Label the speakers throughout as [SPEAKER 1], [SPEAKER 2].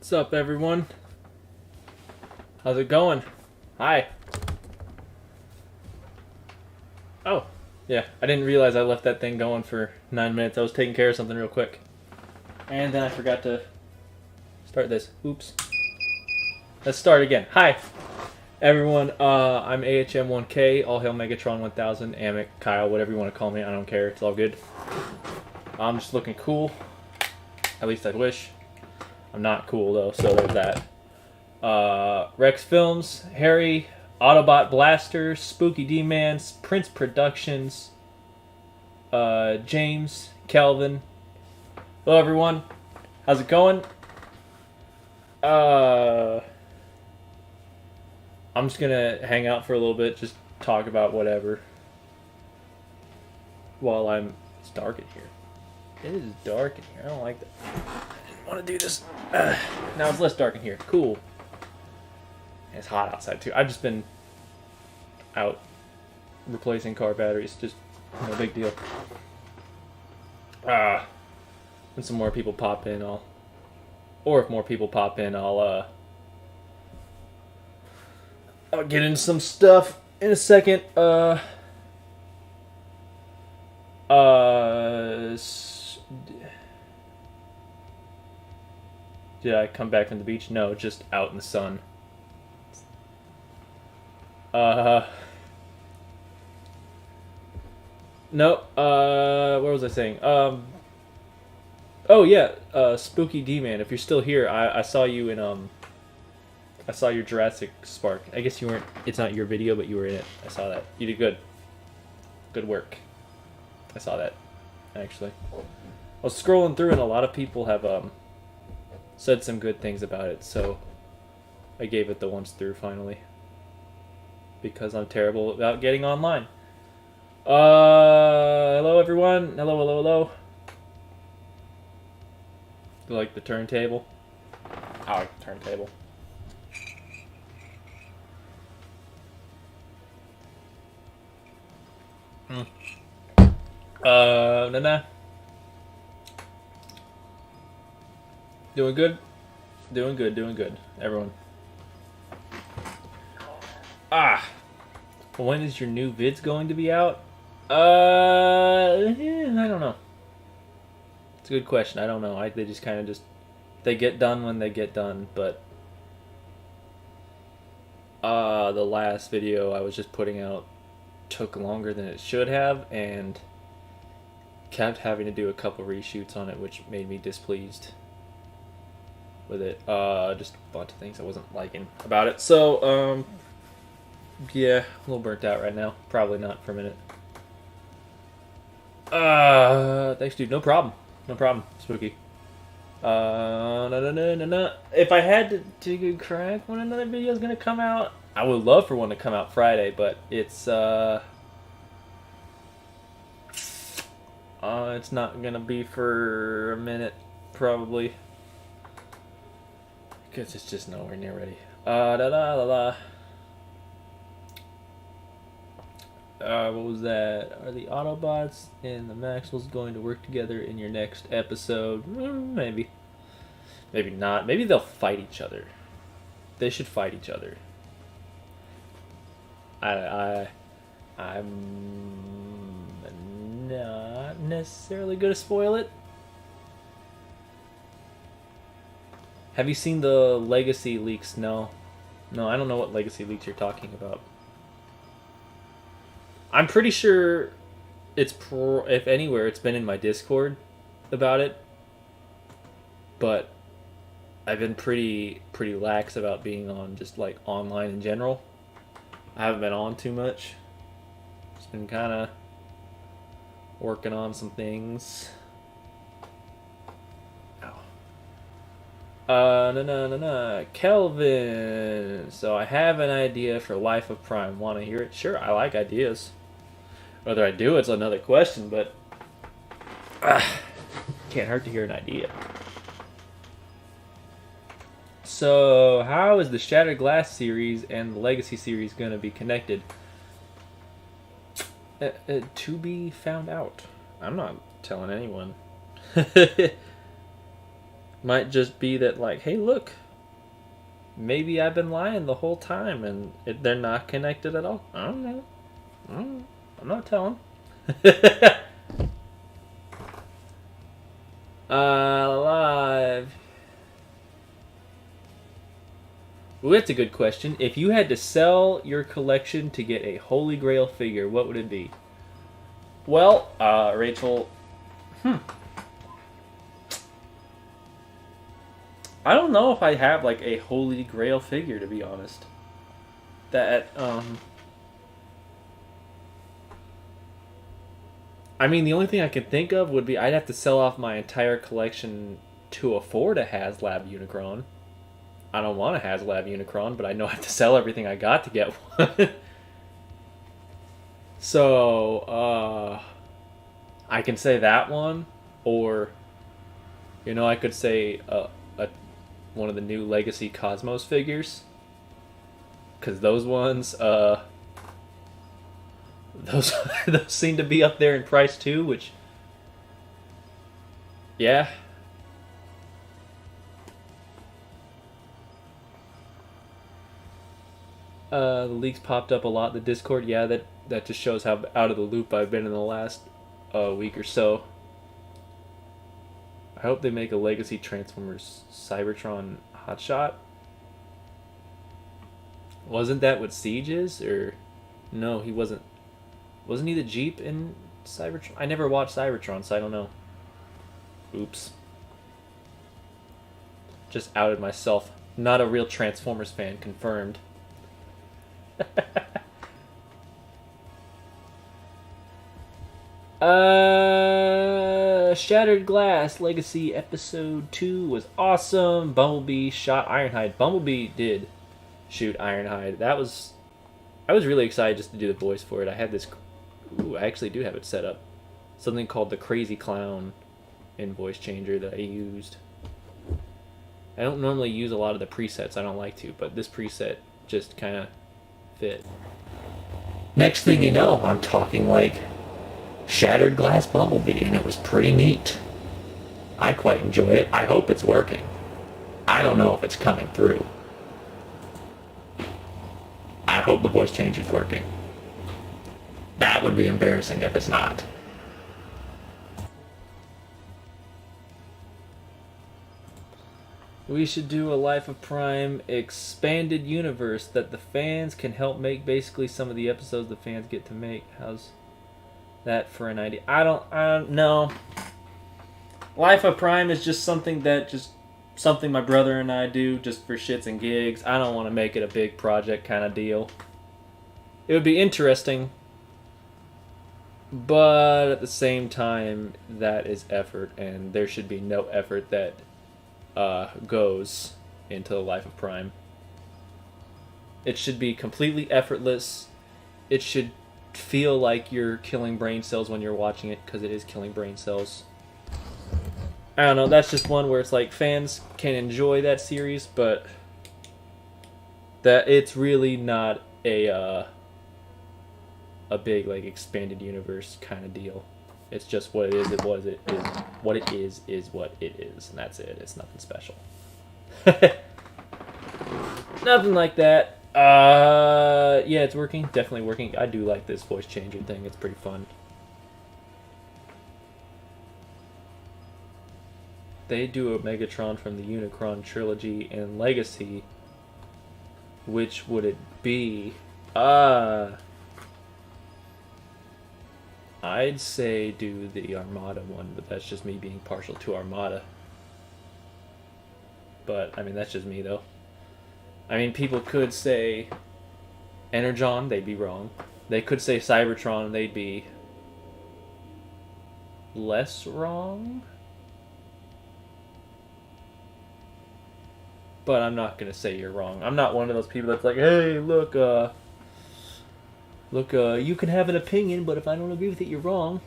[SPEAKER 1] What's up, everyone? How's it going? Hi. Oh, yeah. I didn't realize I left that thing going for 9 minutes. I was taking care of something real quick. And then I forgot to start this. Oops. Let's start again. Hi, everyone. I'm AHM1K. All hail Megatron 1000. Amic, Kyle, whatever you want to call me. I don't care. It's all good. I'm just looking cool. At least I wish. I'm not cool, though, so there's that. Rex Films, Harry, Autobot Blaster, Spooky D-Man, Prince Productions, James, Kelvin. Hello, everyone. How's it going? I'm just gonna hang out for a little bit, just talk about whatever. While it's dark in here. It is dark in here. I don't like that. I didn't want to do this. Now it's less dark in here. Cool. It's hot outside too. I've just been out replacing car batteries. Just no big deal. When some more people pop in, or if more people pop in, I'll get into some stuff in a second. Did I come back from the beach? No, just out in the sun. No, what was I saying? Oh yeah, Spooky D-Man, if you're still here, I saw you in, I saw your Jurassic Spark. I guess you weren't, it's not your video, but you were in it. I saw that. You did good. Good work. I saw that, actually. I was scrolling through and a lot of people have, said some good things about it, so I gave it the once through finally. Because I'm terrible about getting online. Hello everyone. Hello, hello, hello. You like the turntable? I like the turntable. Nah. Doing good? Doing good, doing good. Everyone. When is your new vids going to be out? I don't know. It's a good question. I don't know. They just kind of they get done when they get done, but the last video I was just putting out took longer than it should have, and kept having to do a couple reshoots on it, which made me displeased with it. Just a bunch of things I wasn't liking about it. So, yeah, a little burnt out right now. Probably not for a minute. Thanks, dude. No problem. No problem. Spooky. If I had to crack when another video is gonna come out, I would love for one to come out Friday, but it's not gonna be for a minute, probably. Because it's just nowhere near ready. What was that? Are the Autobots and the Maxwells going to work together in your next episode? Maybe. Maybe not. Maybe they'll fight each other. They should fight each other. I'm not necessarily going to spoil it. Have you seen the Legacy leaks? No. No, I don't know what Legacy leaks you're talking about. I'm pretty sure it's, if anywhere, it's been in my Discord about it. But I've been pretty lax about being on just like online in general. I haven't been on too much. Just been kind of working on some things. Kelvin. So I have an idea for Life of Prime. Want to hear it? Sure, I like ideas. Whether I do, it's another question, but can't hurt to hear an idea. So, how is the Shattered Glass series and the Legacy series going to be connected? To be found out. I'm not telling anyone. Might just be that, like, hey, look, maybe I've been lying the whole time and they're not connected at all. I don't know. I'm not telling. Live. Ooh, that's a good question. If you had to sell your collection to get a Holy Grail figure, what would it be? Well, Rachel, I don't know if I have like a Holy Grail figure, to be honest. I mean, the only thing I could think of would be I'd have to sell off my entire collection to afford a HasLab Unicron. I don't want a HasLab Unicron, but I know I have to sell everything I got to get one. So, I can say that one, or, I could say one of the new Legacy Cosmos figures. Because those ones, those seem to be up there in price too, which, yeah. The leaks popped up a lot in the Discord. Yeah, that just shows how out of the loop I've been in the last week or so. I hope they make a Legacy Transformers Cybertron Hotshot. Wasn't that what Siege is? Or no, he wasn't. Wasn't he the Jeep in Cybertron? I never watched Cybertron, so I don't know. Oops. Just outed myself. Not a real Transformers fan, confirmed. Shattered Glass Legacy Episode 2 was awesome. Bumblebee shot Ironhide. Bumblebee did shoot Ironhide. I was really excited just to do the voice for it. I had this... Ooh, I actually do have it set up. Something called the Crazy Clown in Voice Changer that I used. I don't normally use a lot of the presets. I don't like to, but this preset just kind of fit.
[SPEAKER 2] Next thing you know, I'm talking like Shattered Glass Bumblebee, and it was pretty neat. I quite enjoy it. I hope it's working. I don't know if it's coming through. I hope the voice change is working. That would be embarrassing if it's not.
[SPEAKER 1] We should do a Life of Prime expanded universe that the fans can help make basically some of the episodes the fans get to make. How's that for an idea? I don't know. Life of Prime is just something my brother and I do just for shits and gigs. I don't want to make it a big project kind of deal. It would be interesting, but at the same time, that is effort, and there should be no effort that goes into the Life of Prime. It should be completely effortless. It should feel like you're killing brain cells when you're watching it, because it is killing brain cells. I don't know, that's just one where it's like fans can enjoy that series, but that it's really not a big like expanded universe kind of deal. It's just what it is. What it is what it is, and that's it. It's nothing special. Nothing like that. Yeah, it's working. Definitely working. I do like this voice changing thing. It's pretty fun. They do a Megatron from the Unicron trilogy and Legacy. Which would it be? I'd say do the Armada one, but that's just me being partial to Armada. But, I mean, that's just me, though. I mean, people could say Energon, they'd be wrong. They could say Cybertron, they'd be less wrong. But I'm not going to say you're wrong. I'm not one of those people that's like, hey, look, you can have an opinion, but if I don't agree with it, you're wrong.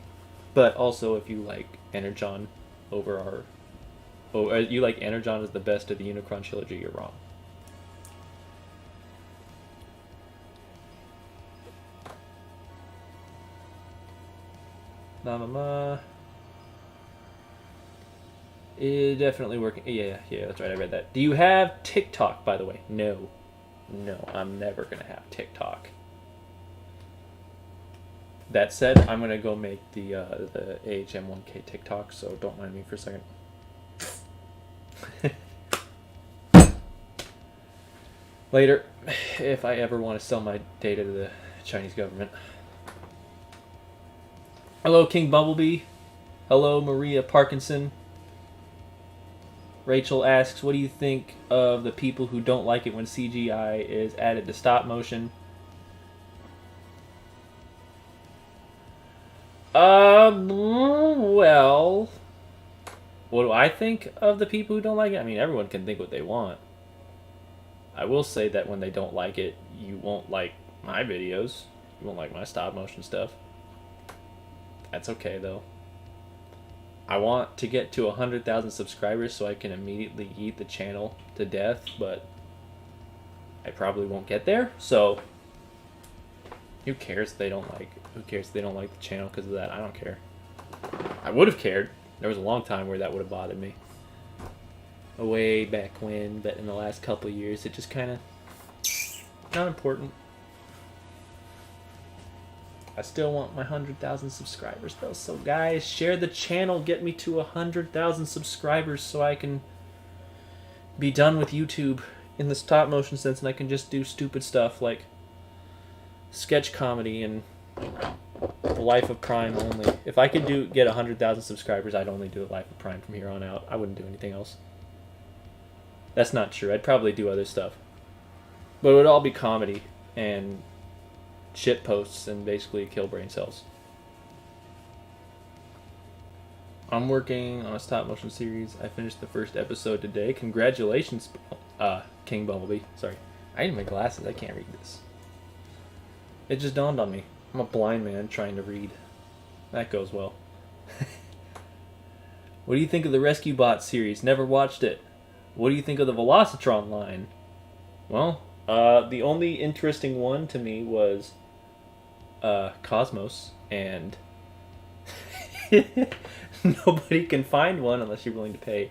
[SPEAKER 1] But also, if you like Energon you like Energon as the best of the Unicron trilogy, you're wrong. Definitely working. Yeah, that's right. I read that. Do you have TikTok, by the way? No. No, I'm never going to have TikTok. That said, I'm going to go make the AHM1K TikTok, so don't mind me for a second. Later, if I ever want to sell my data to the Chinese government. Hello, King Bumblebee. Hello, Maria Parkinson. Rachel asks, what do you think of the people who don't like it when CGI is added to stop motion? Well, what do I think of the people who don't like it? I mean, everyone can think what they want. I will say that when they don't like it, you won't like my videos. You won't like my stop motion stuff. That's okay, though. I want to get to 100,000 subscribers so I can immediately eat the channel to death, but I probably won't get there, so who cares if they don't like the channel because of that? I don't care. I would have cared. There was a long time where that would have bothered me. Way back when, but in the last couple of years, it just kind of not important. I still want my 100,000 subscribers though, so guys, share the channel, get me to 100,000 subscribers so I can be done with YouTube in the stop motion sense, and I can just do stupid stuff like sketch comedy and the Life of Prime only. If I could get 100,000 subscribers, I'd only do the Life of Prime from here on out. I wouldn't do anything else. That's not true. I'd probably do other stuff. But it would all be comedy and shit posts and basically kill brain cells. I'm working on a stop motion series. I finished the first episode today. Congratulations, King Bumblebee. Sorry. I need my glasses. I can't read this. It just dawned on me. I'm a blind man trying to read. That goes well. What do you think of the Rescue Bot series? Never watched it. What do you think of the Velocitron line? Well, the only interesting one to me was Cosmos, and nobody can find one unless you're willing to pay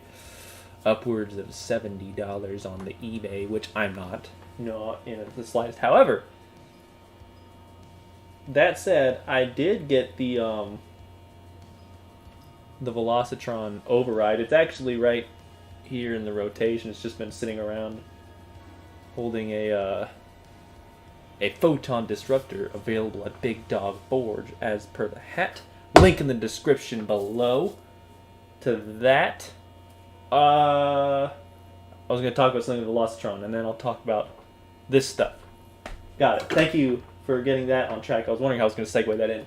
[SPEAKER 1] upwards of $70 on the eBay, which I'm not, in the slightest. However, that said, I did get the Velocitron override. It's actually right here in the rotation. It's just been sitting around holding a photon disruptor available at Big Dog Forge as per the hat. Link in the description below to that. I was going to talk about something with the Velocitron, and then I'll talk about this stuff. Got it. Thank you for getting that on track. I was wondering how I was going to segue that in.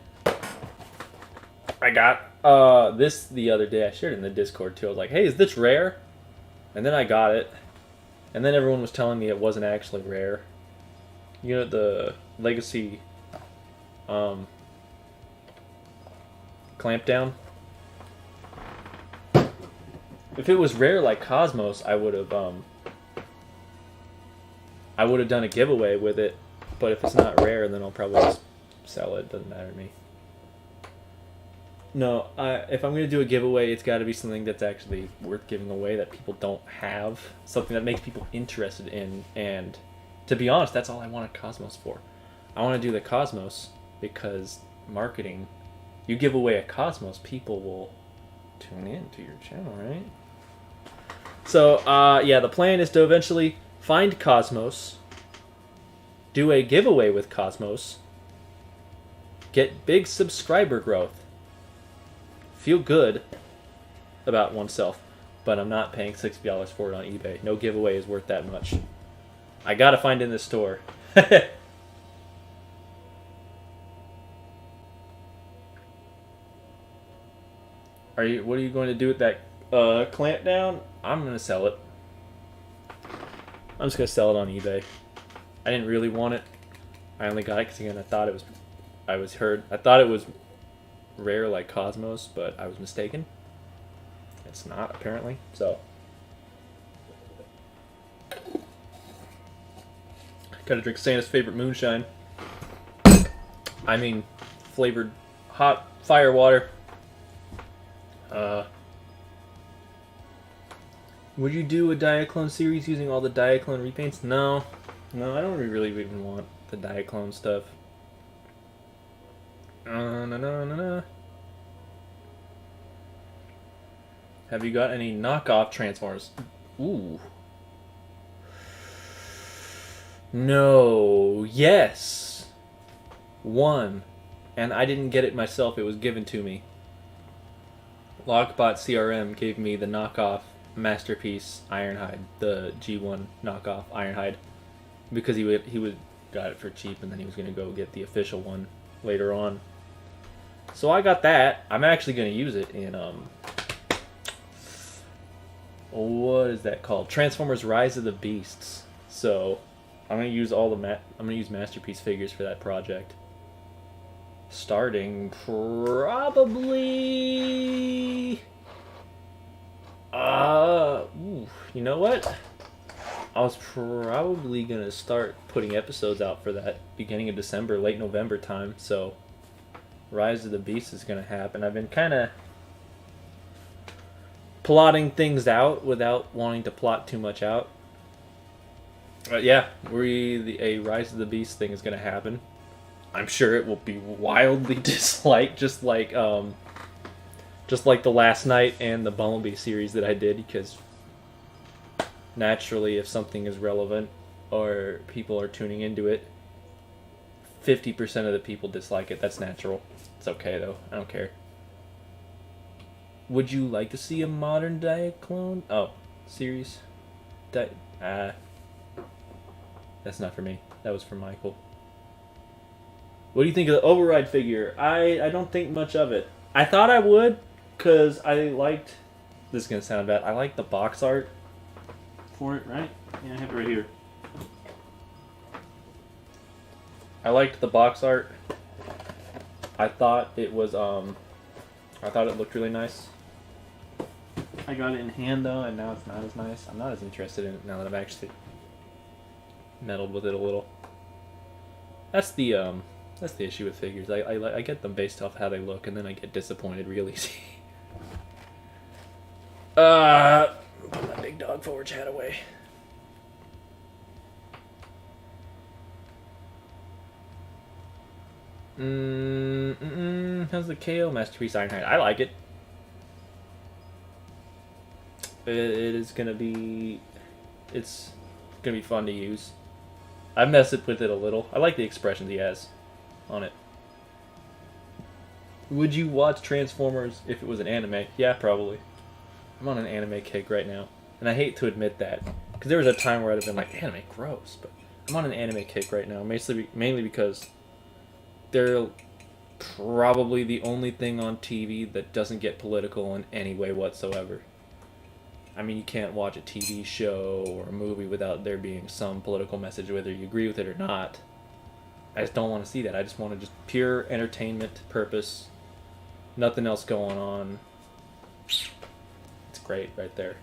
[SPEAKER 1] I got this the other day. I shared it in the Discord too. I was like, hey, is this rare? And then I got it. And then everyone was telling me it wasn't actually rare. You know, the Legacy Clampdown? If it was rare like Cosmos, I would have done a giveaway with it. But if it's not rare, then I'll probably just sell it. Doesn't matter to me. No, if I'm going to do a giveaway, it's got to be something that's actually worth giving away that people don't have. Something that makes people interested in. And to be honest, that's all I want a Cosmos for. I want to do the Cosmos because marketing. You give away a Cosmos, people will tune in to your channel, right? So, yeah, the plan is to eventually find Cosmos, do a giveaway with Cosmos, get big subscriber growth, feel good about oneself, but I'm not paying $60 for it on eBay. No giveaway is worth that much. I gotta find in the store. What are you going to do with that clamp down? I'm gonna sell it. I'm just gonna sell it on eBay. I didn't really want it. I only got it because again I thought it was rare like Cosmos, but I was mistaken. It's not apparently. So gotta drink Santa's favorite moonshine. I mean, flavored hot fire water. Would you do a Diaclone series using all the Diaclone repaints? No. No, I don't really even want the Diaclone stuff. No. Have you got any knockoff Transformers? Ooh. No. Yes. One. And I didn't get it myself. It was given to me. Lockbot CRM gave me the knockoff Masterpiece Ironhide, the G1 knockoff Ironhide, because he would got it for cheap, and then he was going to go get the official one later on. So I got that. I'm actually going to use it in what is that called? Transformers: Rise of the Beasts. So I'm going to use I'm going to use Masterpiece figures for that project. Starting probably you know what? I was probably gonna start putting episodes out for that beginning of December, late November time, so Rise of the Beast is gonna happen. I've been kinda plotting things out without wanting to plot too much out. Yeah, a Rise of the Beast thing is gonna happen. I'm sure it will be wildly disliked, just like the Last Night and the Bumblebee series that I did, because naturally, if something is relevant or people are tuning into it, 50% of the people dislike it. That's natural. It's okay though. I don't care. Would you like to see a modern Diaclone? Oh, series? That's not for me. That was for Michael. What do you think of the Override figure? I don't think much of it. I thought I would, because I liked... This is going to sound bad. I like the box art for it, right? Yeah, I have it right here. I liked the box art. I thought it was, I thought it looked really nice. I got it in hand, though, and now it's not as nice. I'm not as interested in it now that I've actually meddled with it a little. That's the issue with figures. I get them based off how they look, and then I get disappointed real easy. Put my big dog forge hat away. How's the KO Masterpiece Ironhide? I like it. It's gonna be fun to use. I've messed with it a little. I like the expressions he has on it. Would you watch Transformers if it was an anime? Yeah, probably. I'm on an anime kick right now, and I hate to admit that, because there was a time where I'd have been like, anime, gross, but I'm on an anime kick right now, mainly because they're probably the only thing on TV that doesn't get political in any way whatsoever. I mean, you can't watch a TV show or a movie without there being some political message, whether you agree with it or not. I just don't want to see that. I just want to just pure entertainment purpose. Nothing else going on. It's great right there.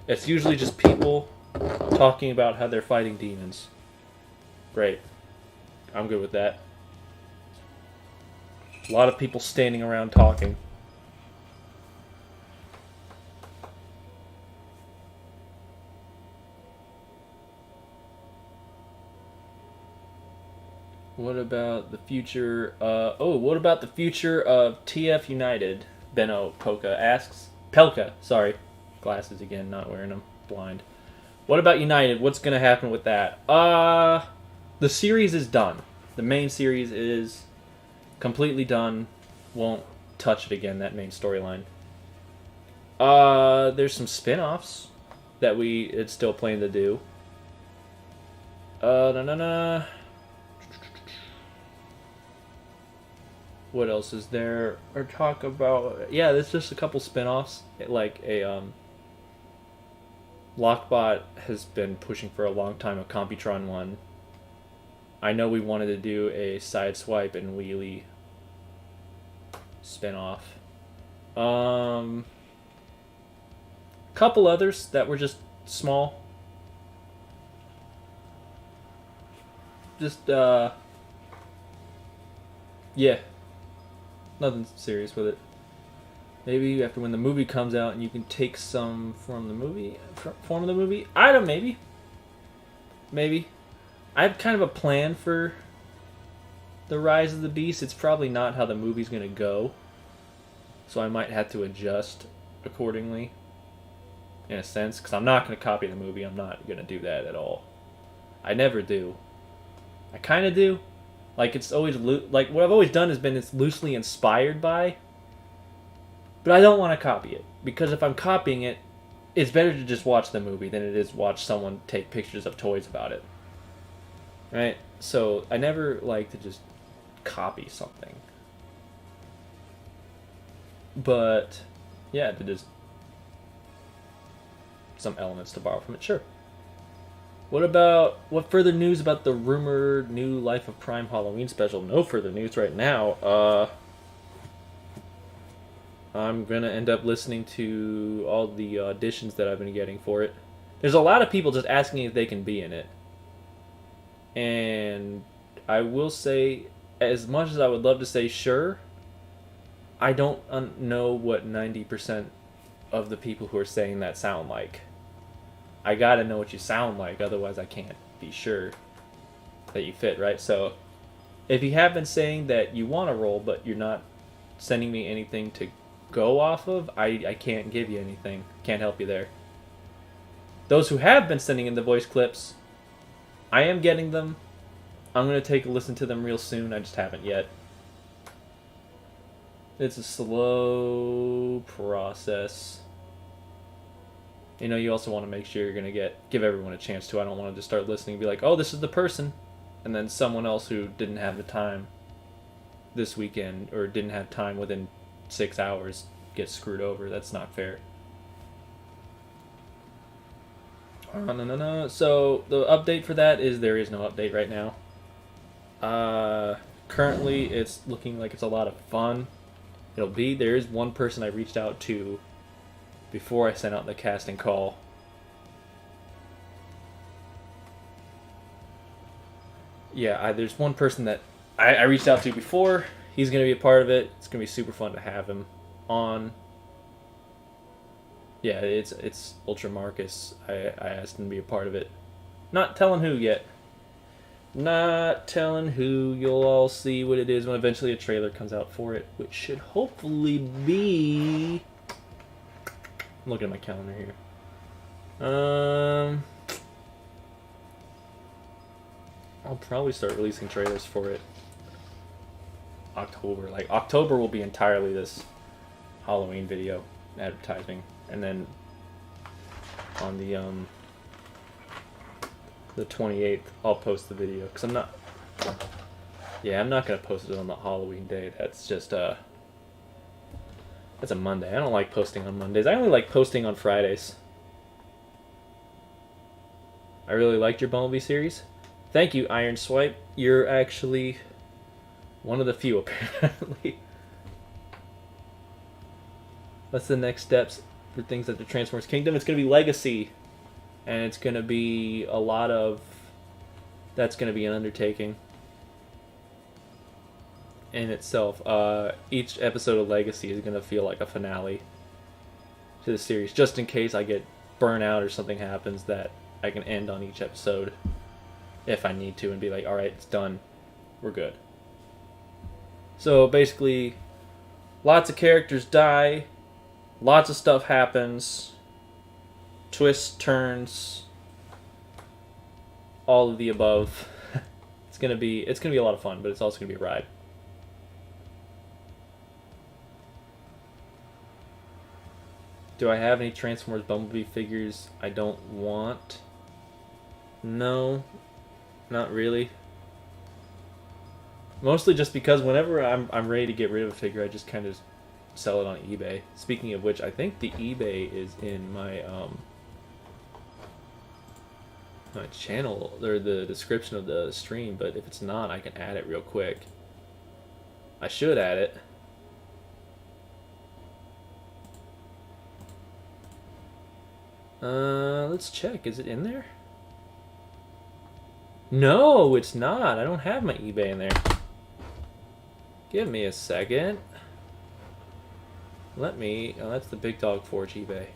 [SPEAKER 1] It's usually just people talking about how they're fighting demons. Great. I'm good with that. A lot of people standing around talking. What about the future? What about the future of TF United? Benno Polka asks. Pelka, sorry. Glasses again, not wearing them. Blind. What about United? What's going to happen with that? The series is done. The main series is completely done. Won't touch it again, that main storyline. There's some spin-offs that it's still planning to do. What else is there? Or talk about... Yeah, there's just a couple spin-offs. Like Lockbot has been pushing for a long time a Computron one. I know we wanted to do a Sideswipe and Wheelie spin-off. Couple others that were just small. Just, yeah. Nothing serious with it. Maybe after when the movie comes out and you can take some from the movie, form of the movie. I don't. Maybe. I have kind of a plan for the Rise of the Beast. It's probably not how the movie's gonna go, so I might have to adjust accordingly. In a sense, because I'm not gonna copy the movie. I'm not gonna do that at all. I never do. I kind of do. Like it's always like what I've always done has been it's loosely inspired by. But I don't want to copy it because if I'm copying it, it's better to just watch the movie than it is watch someone take pictures of toys about it. Right? So I never like to just copy something. But yeah, to just some elements to borrow from it, sure. What further news about the rumored new Life of Prime Halloween special? No further news right now. I'm gonna end up listening to all the auditions that I've been getting for it. There's a lot of people just asking if they can be in it. And I will say, as much as I would love to say sure, I don't know what 90% of the people who are saying that sound like. I gotta know what you sound like, otherwise I can't be sure that you fit, right? So, if you have been saying that you want to roll, but you're not sending me anything to go off of, I can't give you anything. Can't help you there. Those who have been sending in the voice clips, I am getting them. I'm going to take a listen to them real soon. I just haven't yet. It's a slow process. You know, you also want to make sure you're going to give everyone a chance to. I don't want to just start listening and be like, oh, this is the person. And then someone else who didn't have the time this weekend or didn't have time within 6 hours gets screwed over. That's not fair. No. So the update for that is there is no update right now. Currently, it's looking like it's a lot of fun. There is one person I reached out to before I sent out the casting call. Yeah, there's one person that I reached out to before. He's going to be a part of it. It's going to be super fun to have him on. Yeah, it's Ultra Marcus. I asked him to be a part of it. Not telling who yet. Not telling who. You'll all see what it is when eventually a trailer comes out for it, which should hopefully be... I'm looking at my calendar here. I'll probably start releasing trailers for it October. Like October will be entirely this Halloween video advertising, and then on the 28th I'll post the video because I'm not gonna post it on the Halloween day. That's just that's a Monday. I don't like posting on Mondays. I only like posting on Fridays. I really liked your Bumblebee series. Thank you, Iron Swipe. You're actually one of the few, apparently. What's the next steps for things at the Transformers Kingdom? It's going to be Legacy. And it's going to be a lot of... That's going to be an undertaking in itself. Each episode of Legacy is going to feel like a finale to the series. Just in case I get burnt out or something happens that I can end on each episode if I need to and be like, alright, it's done. We're good. So basically, lots of characters die, lots of stuff happens, twists, turns, all of the above. It's gonna be a lot of fun, but it's also gonna be a ride. Do I have any Transformers Bumblebee figures I don't want? No, not really. Mostly just because whenever I'm ready to get rid of a figure, I just kind of sell it on eBay. Speaking of which, I think the eBay is in my my channel or the description of the stream, but if it's not, I can add it real quick. I should add it. Let's check. Is it in there? No, it's not. I don't have my eBay in there. Give me a second. Let me... Oh, that's the Big Dog Forge eBay.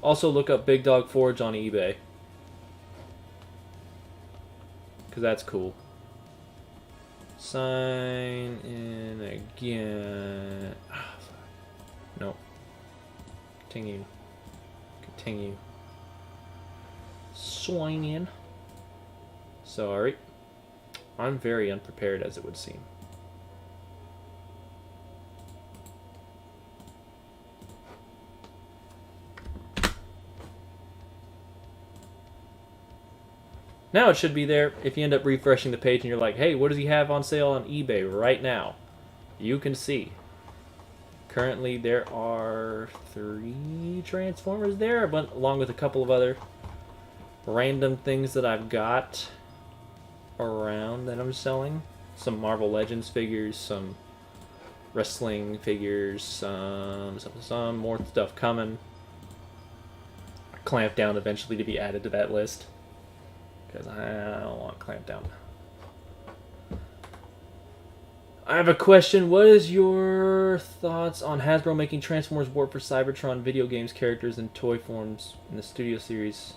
[SPEAKER 1] Also look up Big Dog Forge on eBay. Because that's cool. Sign in again. Oh, no. Continue. Continue. Sign in. Sorry. I'm very unprepared, as it would seem. Now it should be there. If you end up refreshing the page and you're like, hey, what does he have on sale on eBay right now? You can see. Currently there are 3 Transformers there, but along with a couple of other random things that I've got around that I'm selling. Some Marvel Legends figures, some wrestling figures, some more stuff coming. Clampdown eventually to be added to that list. Because I don't want Clampdown. I have a question. What is your thoughts on Hasbro making Transformers War for Cybertron video games characters in toy forms in the Studio Series?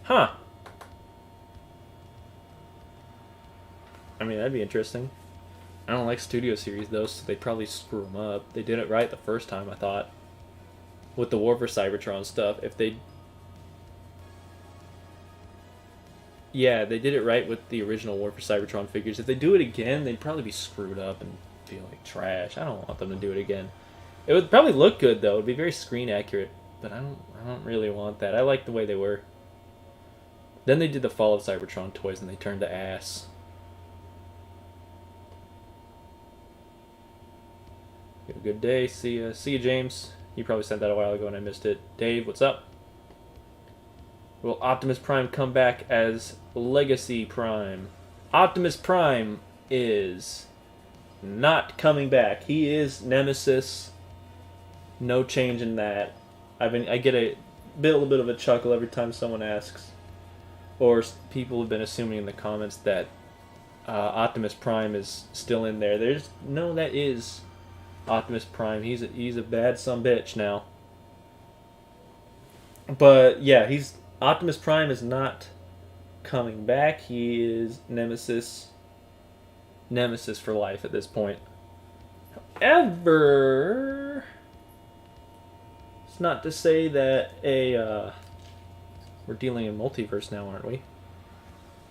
[SPEAKER 1] Huh. I mean, that'd be interesting. I don't like Studio Series, though, so they'd probably screw them up. They did it right the first time, I thought. With the War for Cybertron stuff. If they... Yeah, they did it right with the original War for Cybertron figures. If they do it again, they'd probably be screwed up and feel like trash. I don't want them to do it again. It would probably look good, though. It'd be very screen accurate. But I don't really want that. I like the way they were. Then they did the Fall of Cybertron toys and they turned to ass. Have a good day. See ya. See you, James. You probably sent that a while ago and I missed it. Dave, what's up? Will Optimus Prime come back as Legacy Prime? Optimus Prime is not coming back. He is Nemesis. No change in that. I get a little bit of a chuckle every time someone asks. Or people have been assuming in the comments that Optimus Prime is still in there. That is Optimus Prime. He's a bad sumbitch now. But yeah, Optimus Prime is not coming back. He is Nemesis for life at this point. However, it's not to say that we're dealing in multiverse now, aren't we?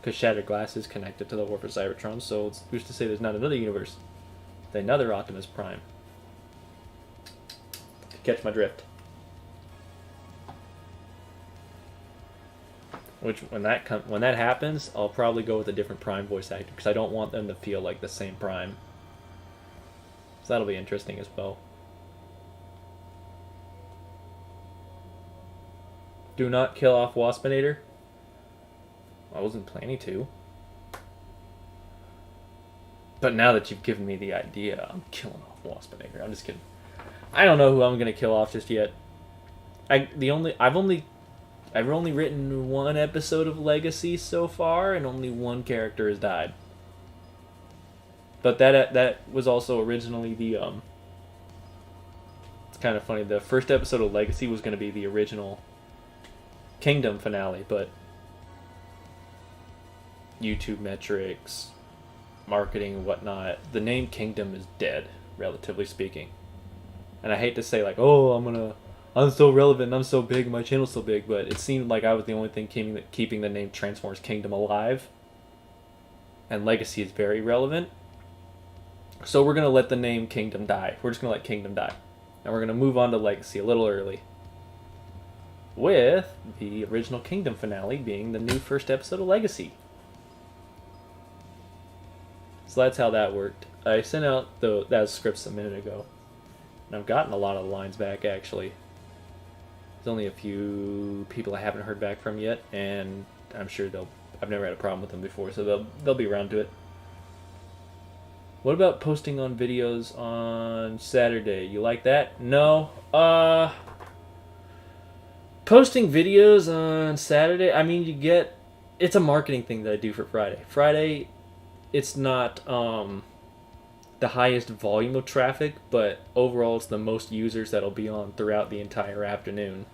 [SPEAKER 1] Because Shattered Glass is connected to the War for Cybertron, so who's to say there's not another universe? Another Optimus Prime. Catch my drift. Which, when that happens, I'll probably go with a different Prime voice actor, because I don't want them to feel like the same Prime. So that'll be interesting as well. Do not kill off Waspinator. I wasn't planning to. But now that you've given me the idea, I'm killing off Waspinator. I'm just kidding. I don't know who I'm gonna kill off just yet. I've only written 1 episode of Legacy so far, and only 1 character has died. But that was also originally the It's kind of funny. The first episode of Legacy was going to be the original Kingdom finale, but YouTube metrics, marketing, and whatnot, the name Kingdom is dead, relatively speaking. And I hate to say like, oh, I'm so relevant, I'm so big, my channel's so big, but it seemed like I was the only thing keeping the name Transformers Kingdom alive. And Legacy is very relevant. So we're going to let the name Kingdom die. We're just going to let Kingdom die. And we're going to move on to Legacy a little early. With the original Kingdom finale being the new first episode of Legacy. So that's how that worked. I sent out that scripts a minute ago. And I've gotten a lot of the lines back, actually. There's only a few people I haven't heard back from yet, and I'm sure I've never had a problem with them before, so they'll be around to it. What about posting on videos on Saturday? You like that? No. Posting videos on Saturday, I mean, it's a marketing thing that I do for Friday. Friday, it's not the highest volume of traffic, but overall it's the most users that'll be on throughout the entire afternoon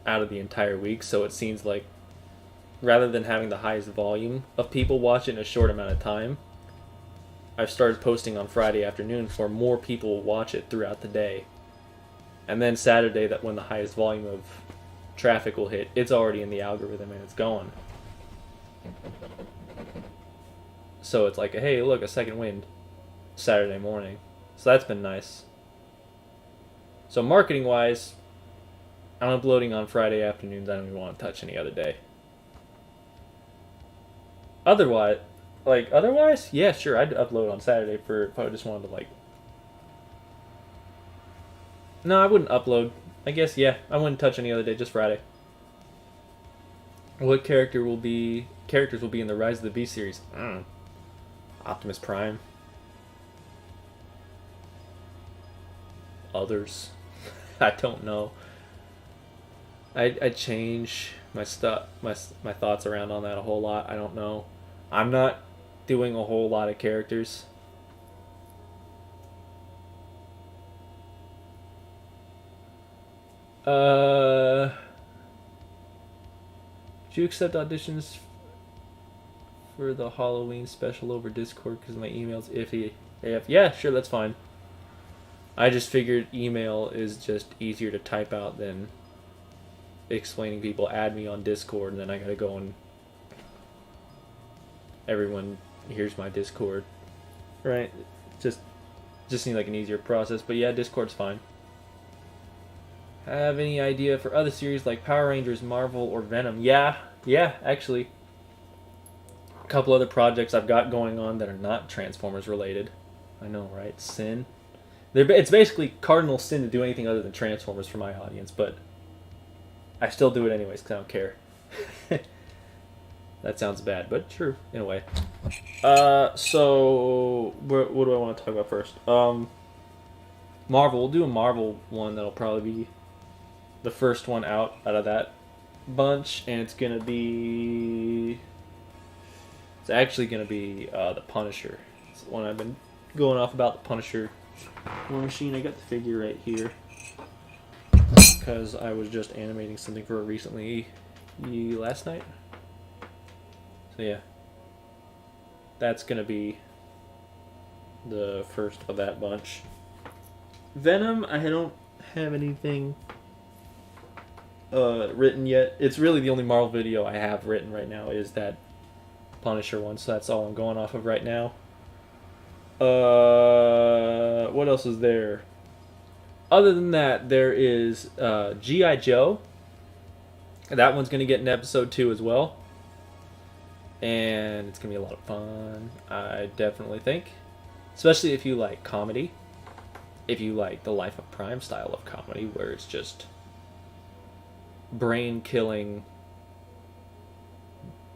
[SPEAKER 1] out of the entire week. So it seems like rather than having the highest volume of people watch it in a short amount of time, I've started posting on Friday afternoon for more people will watch it throughout the day. And then Saturday, that when the highest volume of traffic will hit, it's already in the algorithm and it's going. So it's like, hey, look, a second wind Saturday morning. So that's been nice. So marketing wise, I'm uploading on Friday afternoons. I don't even want to touch any other day. Otherwise, yeah, sure, I'd upload on Saturday for if I just wanted to, like... No, I wouldn't upload. I guess, yeah, I wouldn't touch any other day, just Friday. What characters will be in the Rise of the Beast series? Optimus Prime. Others. I don't know. I change my thoughts around on that a whole lot. I don't know. I'm not doing a whole lot of characters. Did you accept auditions for the Halloween special over Discord because my email's iffy? Yeah, sure, that's fine. I just figured email is just easier to type out than explaining people add me on Discord and then I gotta go and everyone here's my Discord. Right? Just seems like an easier process, but yeah, Discord's fine. Have any idea for other series like Power Rangers, Marvel, or Venom? Yeah, actually. A couple other projects I've got going on that are not Transformers related. I know, right? Sin. It's basically cardinal sin to do anything other than Transformers for my audience, but I still do it anyways because I don't care. That sounds bad, but true, in a way. So, what do I want to talk about first? Marvel. We'll do a Marvel one that'll probably be the first one out of that bunch, and it's actually gonna be the Punisher. It's the one I've been going off about, the Punisher War Machine. I got the figure right here because I was just animating something for it recently last night. So yeah, that's gonna be the first of that bunch. Venom, I don't have anything written yet. It's really the only Marvel video I have written right now is that Punisher one, so that's all I'm going off of right now. What else is there? Other than that, there is G.I. Joe. That one's going to get an episode 2 as well. And it's going to be a lot of fun, I definitely think. Especially if you like comedy. If you like the Life of Prime style of comedy, where it's just brain-killing,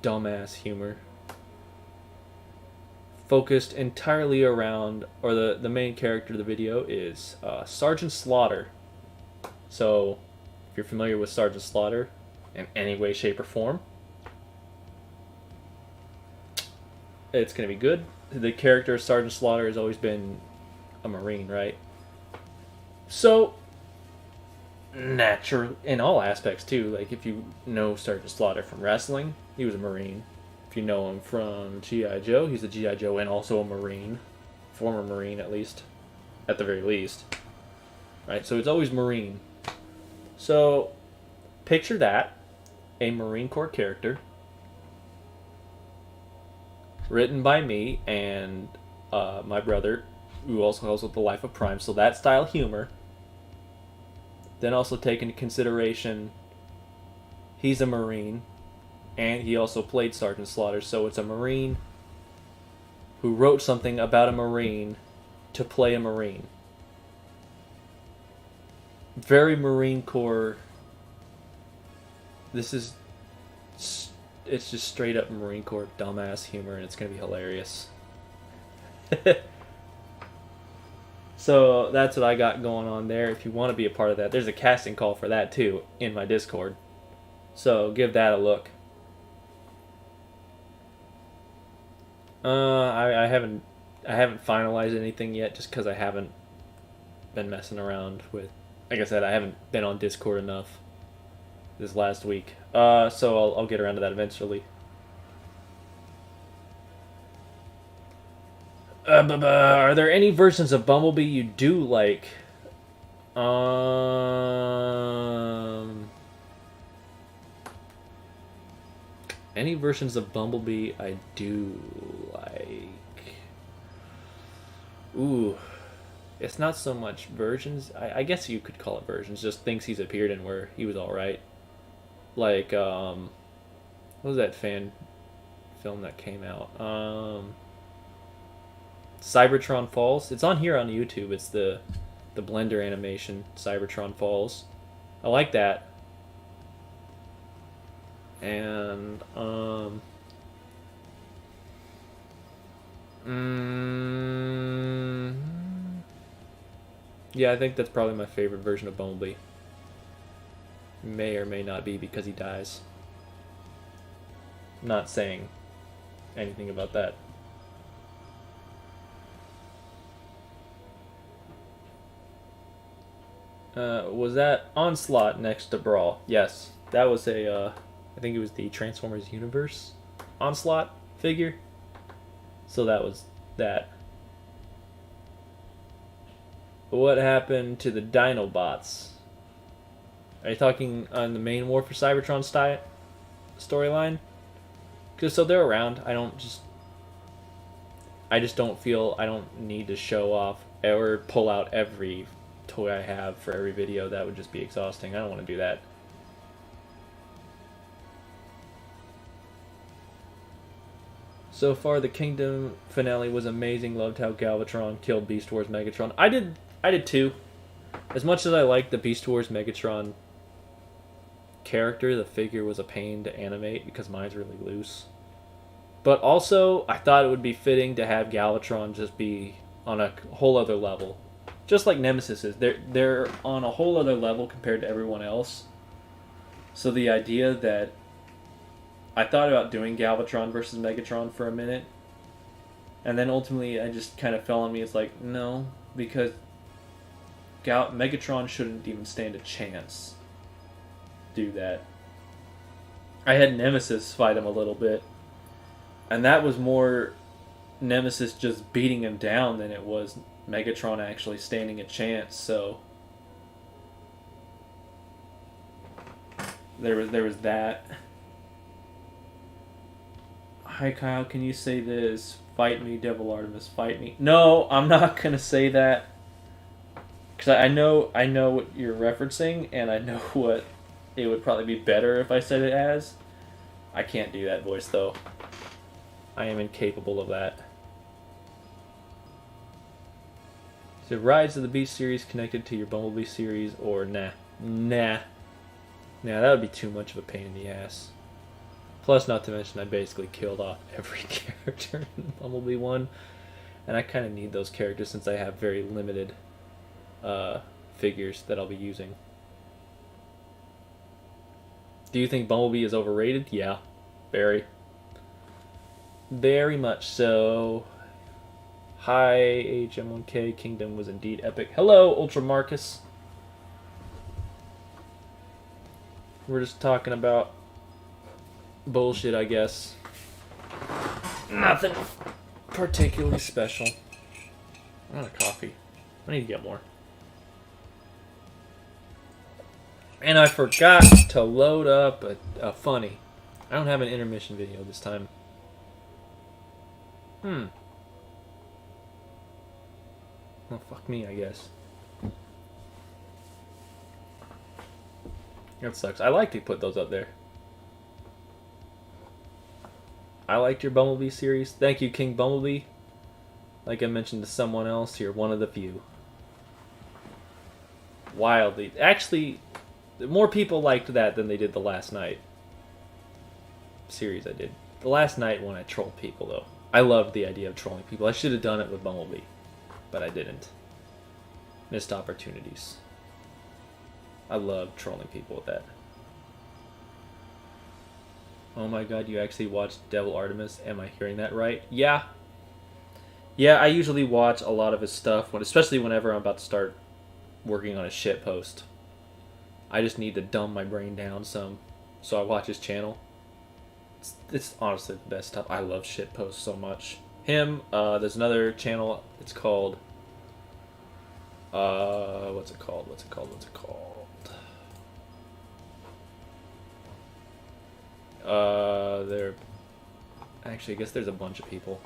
[SPEAKER 1] dumbass humor. Focused entirely around, or the main character of the video is Sergeant Slaughter. So, if you're familiar with Sergeant Slaughter in any way, shape, or form, it's going to be good. The character of Sergeant Slaughter has always been a Marine, right? So, natural in all aspects too. Like if you know Sergeant Slaughter from wrestling, he was a Marine. If you know him from G.I. Joe, he's a G.I. Joe and also a Marine. Former Marine, at least. At the very least. Right? So it's always Marine. So, picture that. A Marine Corps character. Written by me and my brother, who also helps with the Life of Prime. So that style humor. Then also take into consideration he's a Marine. And he also played Sergeant Slaughter, so it's a Marine who wrote something about a Marine to play a Marine. Very Marine Corps. It's just straight up Marine Corps dumbass humor, and it's going to be hilarious. So that's what I got going on there. If you want to be a part of that, there's a casting call for that too in my Discord. So give that a look. I haven't finalized anything yet, just because I haven't been messing around with. Like I said, I haven't been on Discord enough this last week. So I'll get around to that eventually. Are there any versions of Bumblebee you do like? Any versions of Bumblebee I do like? Ooh, it's not so much versions. I guess you could call it versions. Just things he's appeared in where he was all right. Like what was that fan film that came out? Cybertron Falls. It's on here on YouTube. It's the Blender animation, Cybertron Falls. I like that. And yeah, I think that's probably my favorite version of Bumblebee. May or may not be because he dies. Not saying anything about that. Was that Onslaught next to Brawl? Yes, that was a, I think it was the Transformers Universe Onslaught figure. So that was that. What happened to the Dinobots? Are you talking on the main War for Cybertron storyline? Because so they're around. I just don't feel I don't need to show off or pull out every toy I have for every video. That would just be exhausting. I don't want to do that. So far, the Kingdom finale was amazing. Loved how Galvatron killed Beast Wars Megatron. I did too. As much as I liked the Beast Wars Megatron character, the figure was a pain to animate because mine's really loose. But also, I thought it would be fitting to have Galvatron just be on a whole other level. Just like Nemesis is. They're on a whole other level compared to everyone else. So the idea that I thought about doing Galvatron versus Megatron for a minute, and then ultimately I just kind of fell on me. It's like, no, because Megatron shouldn't even stand a chance do that. I had Nemesis fight him a little bit, and that was more Nemesis just beating him down than it was Megatron actually standing a chance. So there was that. Hi Kyle, can you say this? Fight me, Devil Artemis, fight me. No, I'm not gonna say that, because I know what you're referencing, and I know what it would probably be better if I said it as. I can't do that voice though. I am incapable of that. So Rise of the Beast series connected to your Bumblebee series, or nah. Nah, that would be too much of a pain in the ass. Plus, not to mention, I basically killed off every character in Bumblebee 1. And I kind of need those characters since I have very limited figures that I'll be using. Do you think Bumblebee is overrated? Yeah, very. Very much so. Hi, AHM1K. Kingdom was indeed epic. Hello, Ultra Marcus. We're just talking about bullshit, I guess. Nothing particularly special. I'm out of coffee. I need to get more. And I forgot to load up a funny. I don't have an intermission video this time. Well, fuck me, I guess. That sucks. I like to put those up there. I liked your Bumblebee series. Thank you, King Bumblebee. Like I mentioned to someone else, you're one of the few. Wildly. Actually, more people liked that than they did the Last Night series I did. The Last Night one I trolled people, though. I loved the idea of trolling people. I should have done it with Bumblebee, but I didn't. Missed opportunities. I love trolling people with that. Oh my god, you actually watched Devil Artemis? Am I hearing that right? Yeah, Yeah, I usually watch a lot of his stuff, especially whenever I'm about to start working on a shit post. I just need to dumb my brain down some, so I watch his channel. It's honestly the best stuff. I love shit posts so much. Him, there's another channel. It's called, what's it called? There. Actually, I guess there's a bunch of people.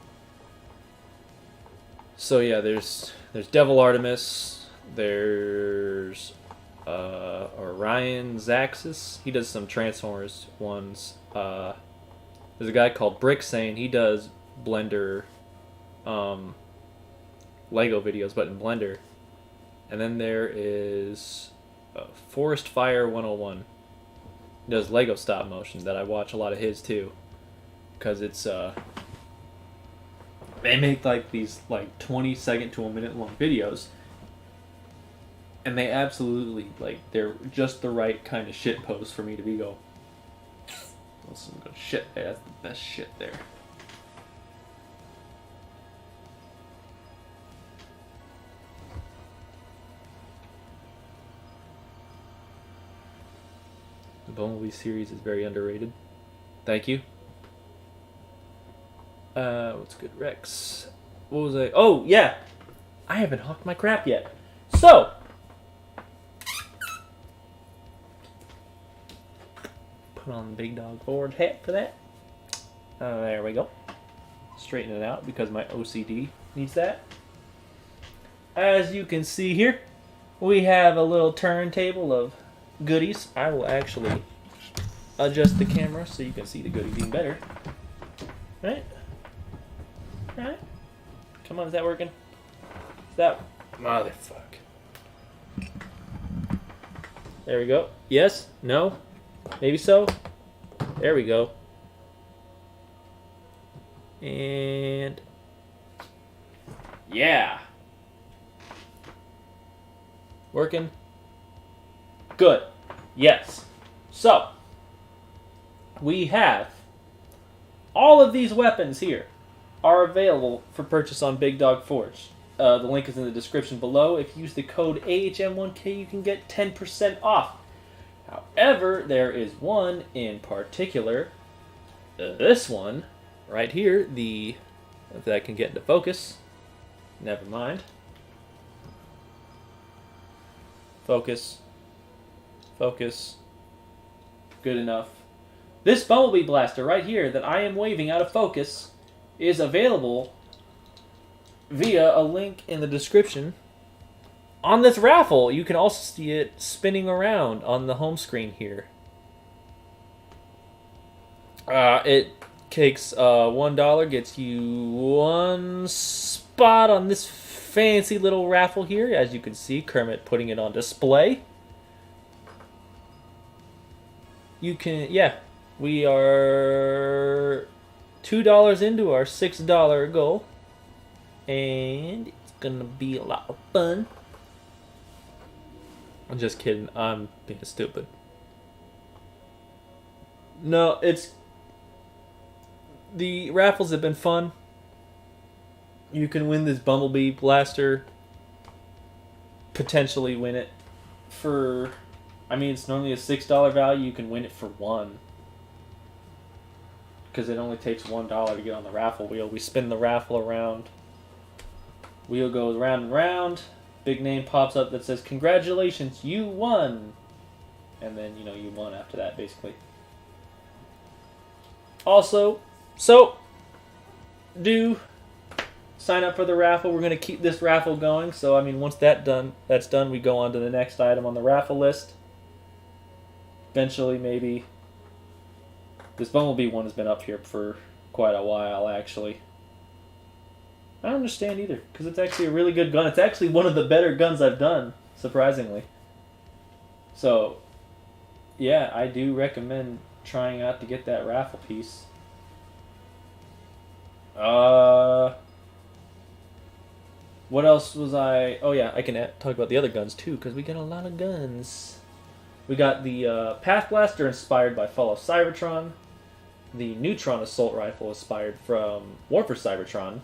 [SPEAKER 1] So yeah, there's Devil Artemis. There's Orion Zaxxas. He does some Transformers ones. There's a guy called Bricksane. He does Blender, Lego videos, but in Blender. And then there is Forest Fire 101. He does Lego stop motion. That I watch a lot of his too, because it's they make like these like 20-second to a minute long videos, and they absolutely they're just the right kind of shit post for me to be go. That's some good shit there. That's the best shit there. The Bumblebee series is very underrated. Thank you. What's good, Rex? What was I? Oh, yeah! I haven't hawked my crap yet. So! Put on the Big Dog Forge hat for that. There we go. Straighten it out because my OCD needs that. As you can see here, we have a little turntable of goodies. I will actually adjust the camera so you can see the goodies even better. Right? Right? Come on, is that working? Is that... Motherfuck. There we go. Yes? No? Maybe so? There we go. And... yeah! Working? Good. Yes. So, we have all of these weapons here are available for purchase on Big Dog Forge. The link is in the description below. If you use the code AHM1K, you can get 10% off. However, there is one in particular. This one right here. If that can get into focus. Never mind. Focus. Focus. Good enough. This Bumblebee Blaster right here that I am waving out of focus is available via a link in the description on this raffle. You can also see it spinning around on the home screen here. It takes $1, gets you one spot on this fancy little raffle here. As you can see, Kermit putting it on display. You can, yeah, we are $2 into our $6 goal, and it's gonna be a lot of fun. I'm just kidding. I'm being stupid. No, the raffles have been fun. You can win this Bumblebee Blaster. Potentially win it for... I mean, it's normally a $6 value. You can win it for $1. Because it only takes $1 to get on the raffle wheel. We spin the raffle around. Wheel goes round and round. Big name pops up that says, "Congratulations, you won." And then, you won after that, basically. Also, so, do sign up for the raffle. We're going to keep this raffle going. So, I mean, once that's done, we go on to the next item on the raffle list. Eventually, maybe. This Bumblebee one has been up here for quite a while, actually. I don't understand either, because it's actually a really good gun. It's actually one of the better guns I've done, surprisingly. So, yeah, I do recommend trying out to get that raffle piece. What else was I... Oh, yeah, I can talk about the other guns, too, because we got a lot of guns. We got the Path Blaster inspired by Fall of Cybertron. The Neutron Assault Rifle inspired from War for Cybertron.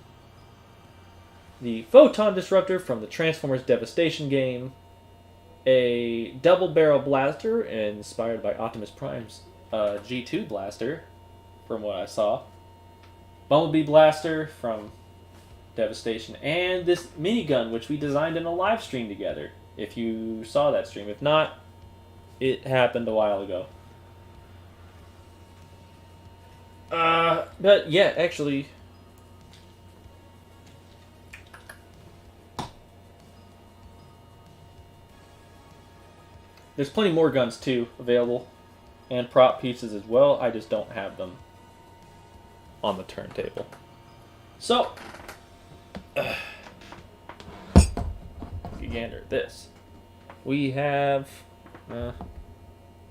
[SPEAKER 1] the Photon Disruptor from the Transformers Devastation game, a double barrel blaster inspired by Optimus Prime's G2 blaster, from what I saw, Bumblebee blaster from Devastation, and this minigun which we designed in a live stream together. If you saw that stream, if not, it happened a while ago. But yeah, actually, there's plenty more guns too available, and prop pieces as well. I just don't have them on the turntable. So, gander at this. We have,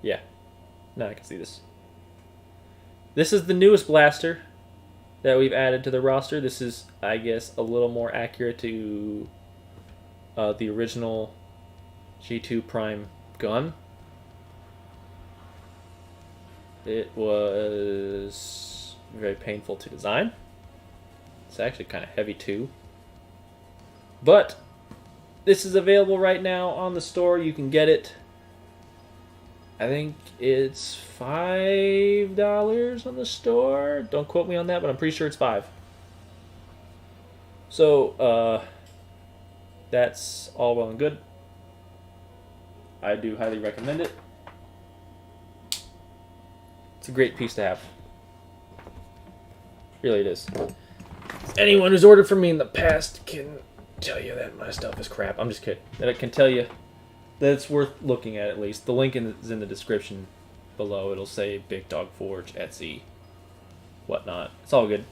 [SPEAKER 1] yeah, now I can see this. This is the newest blaster that we've added to the roster. This is, I guess, a little more accurate to the original G2 Prime gun. It was very painful to design. It's actually kind of heavy too. But this is available right now on the store. You can get it. I think it's $5 on the store. Don't quote me on that, but I'm pretty sure it's $5. So, that's all well and good. I do highly recommend it. It's a great piece to have. Really it is. Anyone who's ordered from me in the past can tell you that my stuff is crap. I'm just kidding. That I can tell you that it's worth looking at least. The link is in the description below. It'll say Big Dog Forge, Etsy, whatnot. It's all good.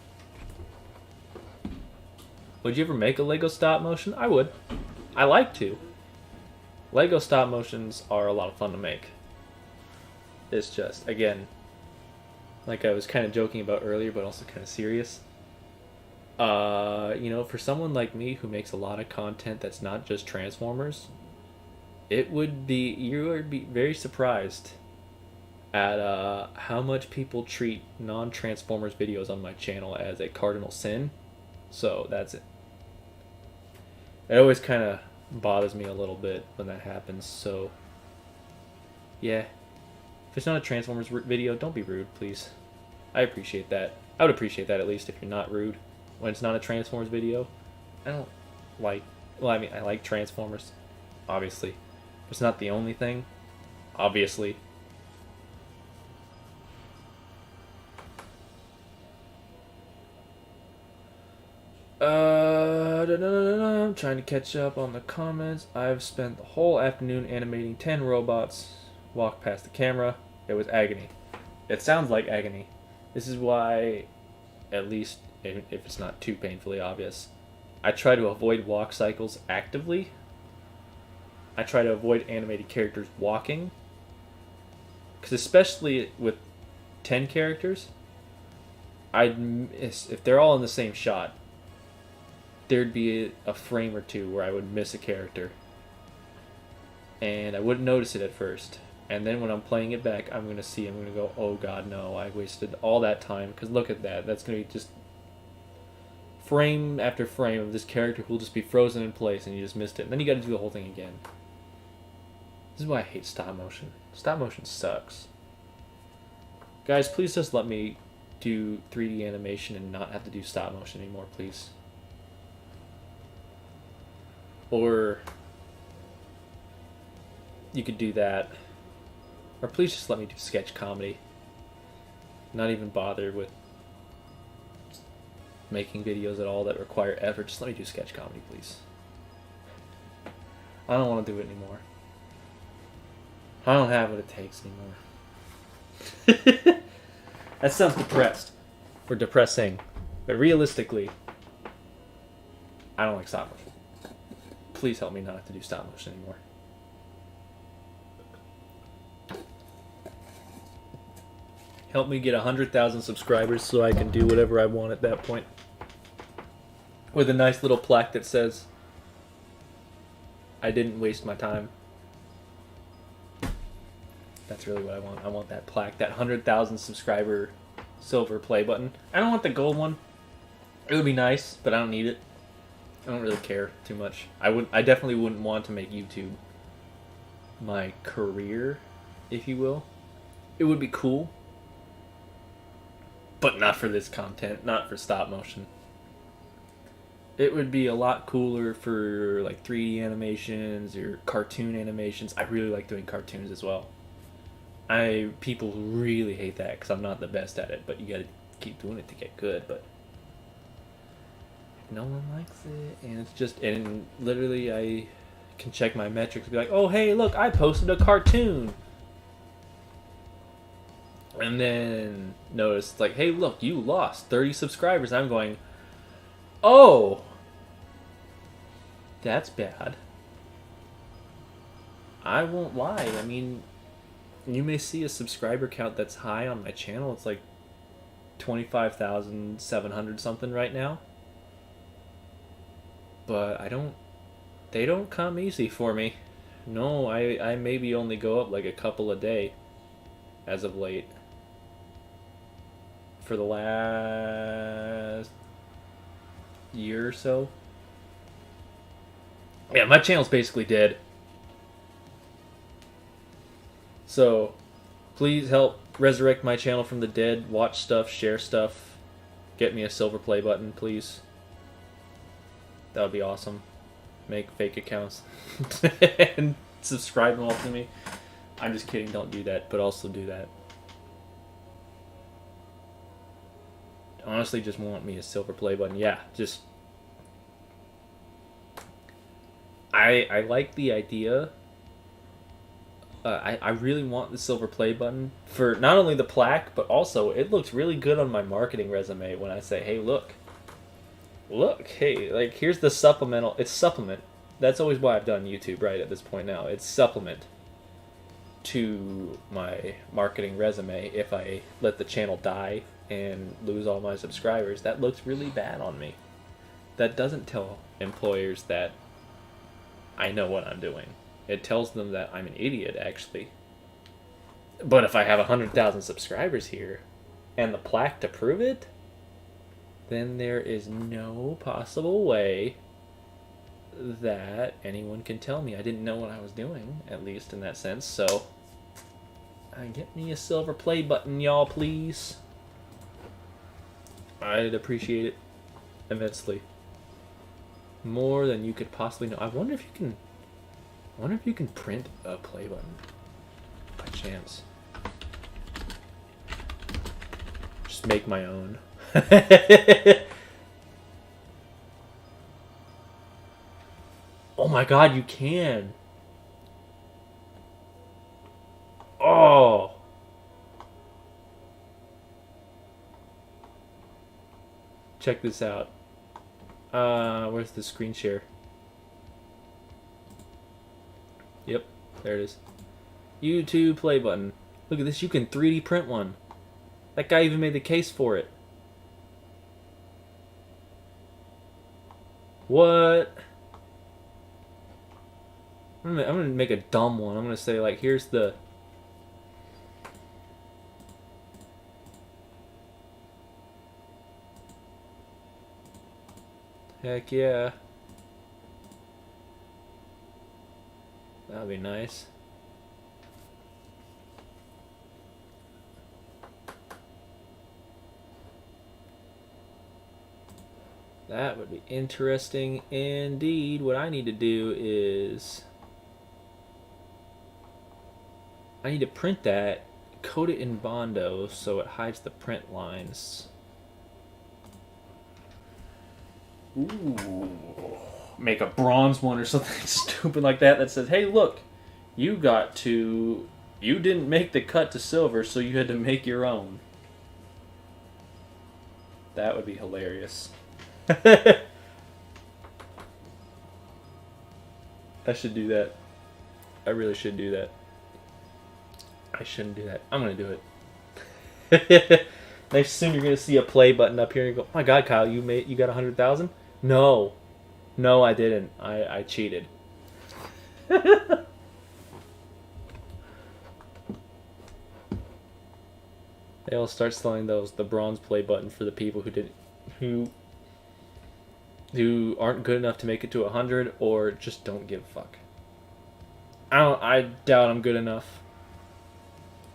[SPEAKER 1] Would you ever make a Lego stop motion? I would. I like to. Lego stop motions are a lot of fun to make. It's just, again, like I was kind of joking about earlier, but also kind of serious. You know, for someone like me who makes a lot of content that's not just Transformers, you would be very surprised at how much people treat non-Transformers videos on my channel as a cardinal sin. So that's it. It always kind of bothers me a little bit when that happens. So yeah, if it's not a Transformers video, don't be rude, please. I appreciate that. I would appreciate that at least if you're not rude when it's not a Transformers video. I don't like, well, I mean, I like Transformers, obviously. It's not the only thing, obviously. I'm trying to catch up on the comments. I've spent the whole afternoon animating 10 robots walk past the camera. It was agony. It sounds like agony. This is why, at least if it's not too painfully obvious, I try to avoid walk cycles actively. I try to avoid animated characters walking. Because especially with 10 characters, I'd miss, if they're all in the same shot, there'd be a frame or two where I would miss a character. And I wouldn't notice it at first. And then when I'm playing it back, I'm going to go, oh god, no, I wasted all that time. Because look at that. That's going to be just frame after frame of this character who will just be frozen in place and you just missed it. And then you got to do the whole thing again. This is why I hate stop motion. Stop motion sucks. Guys, please just let me do 3D animation and not have to do stop motion anymore, please. Or you could do that. Or please just let me do sketch comedy. Not even bother with making videos at all that require effort. Just let me do sketch comedy, please. I don't want to do it anymore. I don't have what it takes anymore. That sounds depressed. Or depressing. But realistically, I don't like stop motion. Please help me not have to do stop motion anymore. Help me get 100,000 subscribers so I can do whatever I want at that point. With a nice little plaque that says, I didn't waste my time. That's really what I want. I want that plaque, that 100,000 subscriber silver play button. I don't want the gold one. It would be nice, but I don't need it. I don't really care too much. I definitely wouldn't want to make YouTube my career, if you will. It would be cool, but not for this content, not for stop motion. It would be a lot cooler for like 3D animations or cartoon animations. I really like doing cartoons as well. People really hate that because I'm not the best at it, but you gotta keep doing it to get good. But no one likes it, and it's just, and literally I can check my metrics and be like, oh hey, look, I posted a cartoon, and then notice like, hey look, you lost 30 subscribers. I'm going, oh, that's bad. I won't lie. I mean, you may see a subscriber count that's high on my channel. It's like 25,700 something right now. But they don't come easy for me. No, I maybe only go up like a couple a day as of late. For the last year or so. Yeah, my channel's basically dead. So, please help resurrect my channel from the dead. Watch stuff, share stuff. Get me a silver play button, please. That would be awesome. Make fake accounts and subscribe them all to me. I'm just kidding, don't do that, but also do that. Honestly, just want me a silver play button. Yeah, just... I like the idea. I really want the silver play button for not only the plaque, but also it looks really good on my marketing resume when I say, hey, look, hey, like, here's the supplemental. It's supplement. That's always why I've done YouTube, right, at this point now. It's supplement to my marketing resume. If I let the channel die and lose all my subscribers, that looks really bad on me. That doesn't tell employers that I know what I'm doing. It tells them that I'm an idiot, actually. But if I have 100,000 subscribers here and the plaque to prove it, then there is no possible way that anyone can tell me I didn't know what I was doing, at least in that sense. So, get me a silver play button, y'all, please. I'd appreciate it immensely. More than you could possibly know. I wonder if you can print a play button by chance. Just make my own. Oh my god, you can. Oh. Check this out. Where's the screen share? Yep, there it is. YouTube play button. Look at this, you can 3D print one. That guy even made the case for it. What? I'm gonna make a dumb one. I'm gonna say, like, here's the... Heck yeah. That'd be nice. That would be interesting indeed. What I need to do is... I need to print that, coat it in Bondo so it hides the print lines. Ooh. Make a bronze one or something stupid like that says, hey, look, you didn't make the cut to silver, so you had to make your own. That would be hilarious. I should do that. I really should do that. I shouldn't do that. I'm gonna do it. Next soon you're gonna see a play button up here and you go, oh my god, Kyle, you got 100,000? No. No, I didn't. I cheated. They'll start selling the bronze play button for the people who who aren't good enough to make it to 100 or just don't give a fuck. I doubt I'm good enough.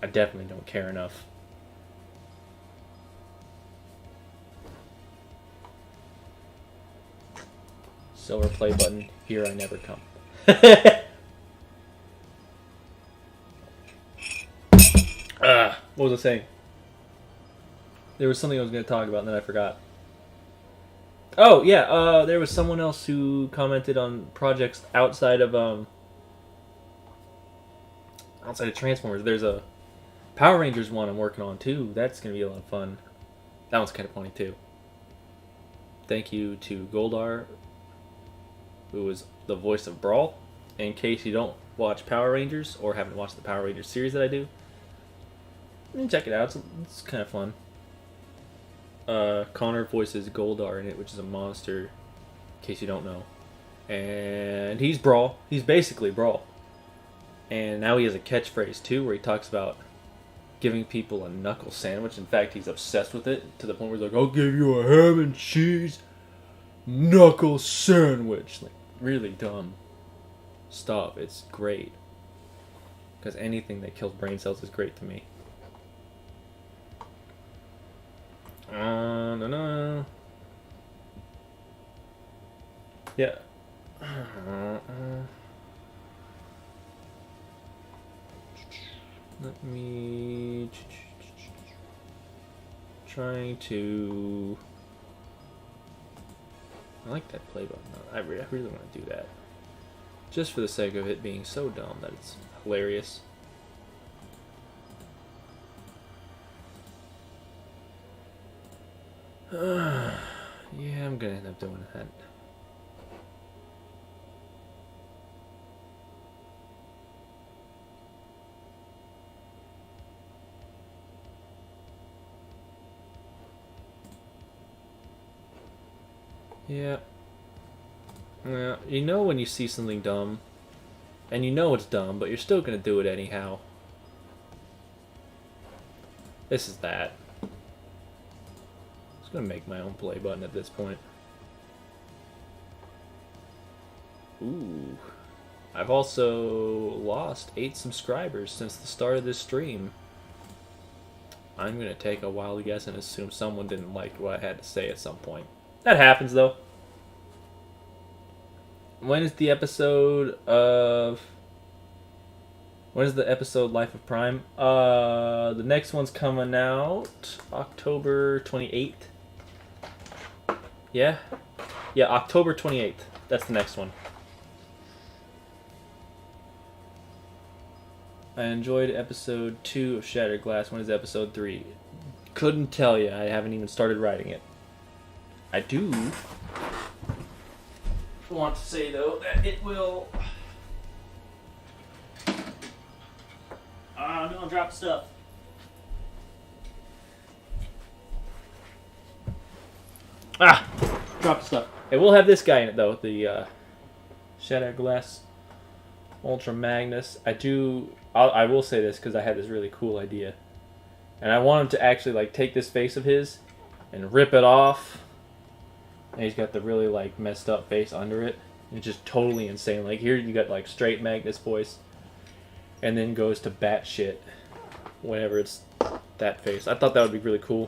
[SPEAKER 1] I definitely don't care enough. Silver play button. Here I never come. What was I saying? There was something I was going to talk about and then I forgot. Oh, yeah, there was someone else who commented on projects outside of Transformers. There's a Power Rangers one I'm working on too. That's going to be a lot of fun. That one's kind of funny too. Thank you to Goldar, who was the voice of Brawl. In case you don't watch Power Rangers or haven't watched the Power Rangers series that I do, check it out. It's kind of fun. Connor voices Goldar in it, which is a monster, in case you don't know. And he's Brawl. He's basically Brawl. And now he has a catchphrase too, where he talks about giving people a knuckle sandwich. In fact, he's obsessed with it to the point where he's like, "I'll give you a ham and cheese knuckle sandwich." Like, really dumb stuff. It's great. Because anything that kills brain cells is great to me. No. Yeah. Let me... Trying to... I like that play button. I really want to do that. Just for the sake of it being so dumb that it's hilarious. Yeah, I'm gonna end up doing that. Yeah. Yeah, you know when you see something dumb, and you know it's dumb, but you're still gonna do it anyhow. This is that. I'm just gonna make my own play button at this point. Ooh. I've also lost 8 subscribers since the start of this stream. I'm gonna take a wild guess and assume someone didn't like what I had to say at some point. That happens, though. When is the episode Life of Prime? The next one's coming out October 28th. Yeah? Yeah, October 28th. That's the next one. I enjoyed episode 2 of Shattered Glass. When is episode 3? Couldn't tell you. I haven't even started writing it. I do want to say, though, that it will... I'm gonna drop stuff. Drop stuff. It will have this guy in it, though. The Shattered Glass Ultra Magnus. I will say this, because I had this really cool idea. And I want him to actually, like, take this face of his and rip it off. And he's got the really, like, messed up face under it. It's just totally insane. Like, here you got, like, straight Magnus voice. And then goes to batshit whenever it's that face. I thought that would be really cool.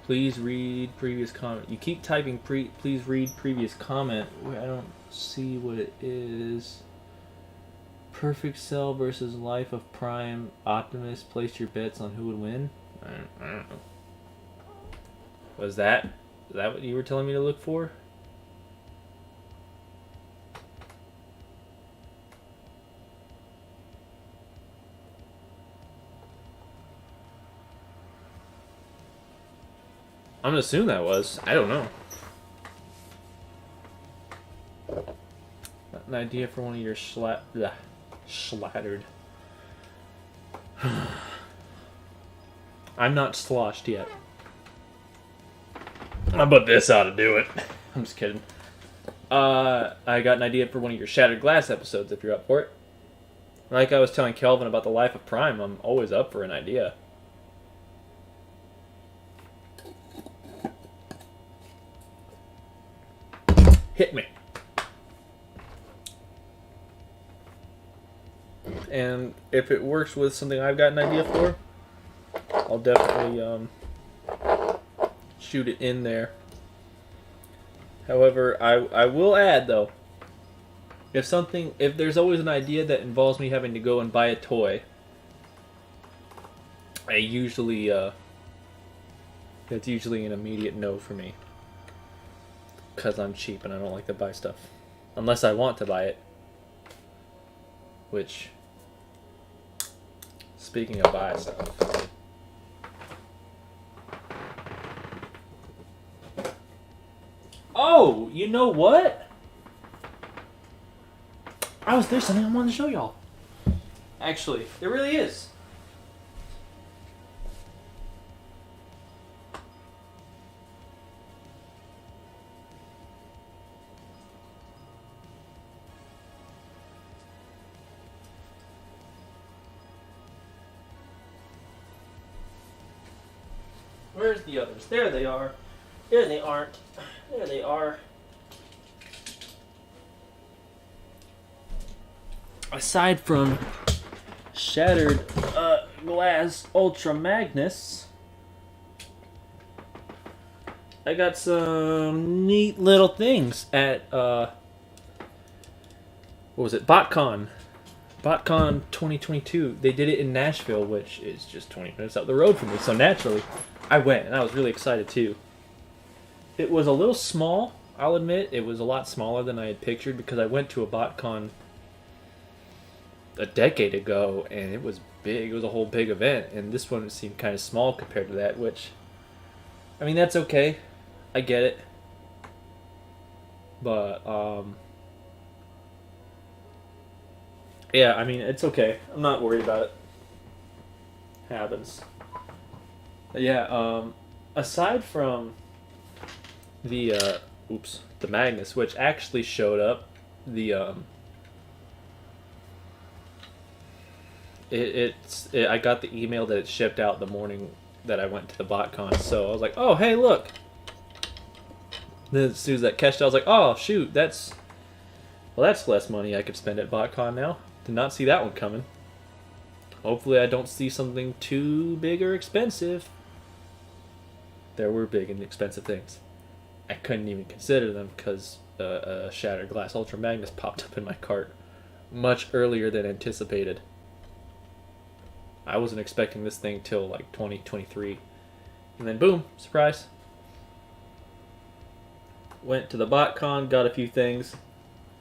[SPEAKER 1] Please read previous comment. You keep typing please read previous comment. I don't see what it is. Perfect Cell versus Life of Prime. Optimus, place your bets on who would win. I don't know. Was that? Is that what you were telling me to look for? I'm gonna assume that was. I don't know. An idea for one of your slattered. I'm not sloshed yet. But this ought to do it. I'm just kidding. I got an idea for one of your Shattered Glass episodes if you're up for it. Like I was telling Kelvin about the Life of Prime, I'm always up for an idea. hit me. And if it works with something I've got an idea for, I'll definitely shoot it in there. However, I will add though, if there's always an idea that involves me having to go and buy a toy, I usually that's usually an immediate no for me, because I'm cheap and I don't like to buy stuff unless I want to buy it. Which, speaking of buy stuff, oh, you know what? There's something I wanted to show y'all. Actually, there really is. Where's the others? There they are. There they aren't. There they are. Aside from shattered glass Ultra Magnus, I got some neat little things at what was it? Botcon 2022. They did it in Nashville, which is just 20 minutes up the road from me. So naturally, I went, and I was really excited too. It was a little small, I'll admit. It was a lot smaller than I had pictured, because I went to a Botcon a decade ago, and it was big. It was a whole big event, and this one seemed kind of small compared to that, which, I mean, that's okay. I get it. But, yeah, I mean, it's okay. I'm not worried about it. Happens. But yeah, aside from the, the Magnus, which actually showed up, I got the email that it shipped out the morning that I went to the Botcon, so I was like, oh, hey, look. Then as soon as that cashed out, I was like, oh, shoot, that's less money I could spend at Botcon now. Did not see that one coming. Hopefully I don't see something too big or expensive. There were big and expensive things. I couldn't even consider them because a Shattered Glass Ultra Magnus popped up in my cart much earlier than anticipated. I wasn't expecting this thing till like 2023. And then boom, surprise. Went to the Botcon, got a few things,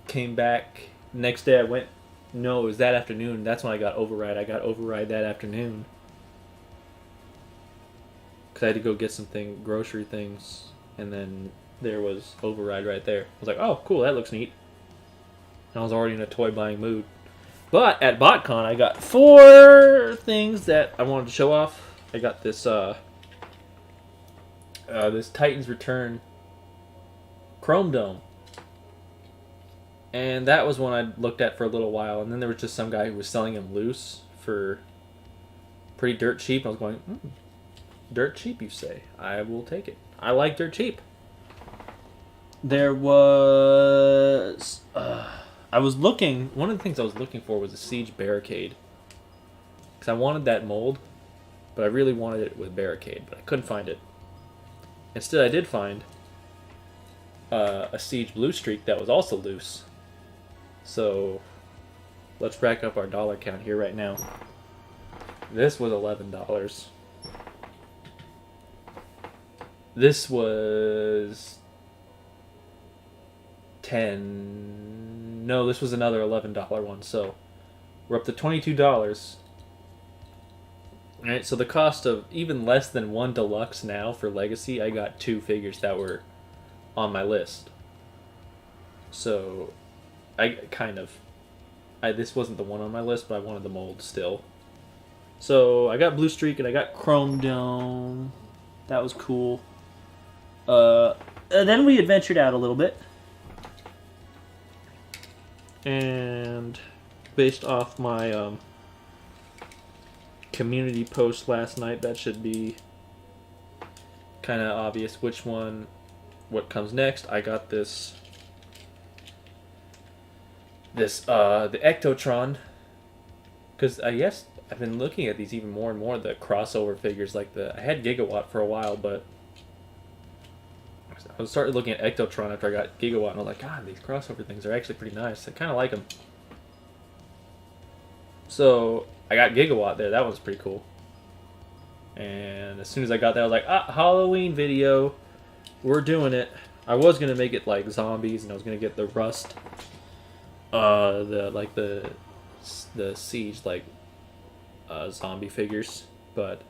[SPEAKER 1] came back. Next day I went, no, it was that afternoon. That's when I got Override. I got Override that afternoon. Because I had to go get some grocery things, and then there was Override right there. I was like, oh, cool, that looks neat. And I was already in a toy buying mood. But at Botcon, I got 4 things that I wanted to show off. I got this this Titan's Return Chrome Dome. And that was one I looked at for a little while. And then there was just some guy who was selling him loose for pretty dirt cheap. I was going, dirt cheap, you say? I will take it. I like dirt cheap. There was... I was looking... One of the things I was looking for was a Siege Barricade. Because I wanted that mold, but I really wanted it with Barricade, but I couldn't find it. Instead, I did find a Siege Blue Streak that was also loose. So, let's rack up our dollar count here right now. This was $11. This was 10. No, this was another $11 one. So we're up to $22. Alright, so the cost of even less than one deluxe now for Legacy, I got 2 figures that were on my list. So this wasn't the one on my list, but I wanted the mold still. So I got Blue Streak and I got Chrome Dome. That was cool. Then we adventured out a little bit. And based off my community post last night, that should be kind of obvious what comes next. I got this this the Ectotron, because I guess I've been looking at these even more and more, the crossover figures. Like I had Gigawatt for a while, but I started looking at Ectotron after I got Gigawatt, and I was like, God, these crossover things are actually pretty nice. I kind of like them. So I got Gigawatt there. That was pretty cool. And as soon as I got that, I was like, Halloween video. We're doing it. I was gonna make it like zombies, and I was gonna get the Rust, the Siege zombie figures, but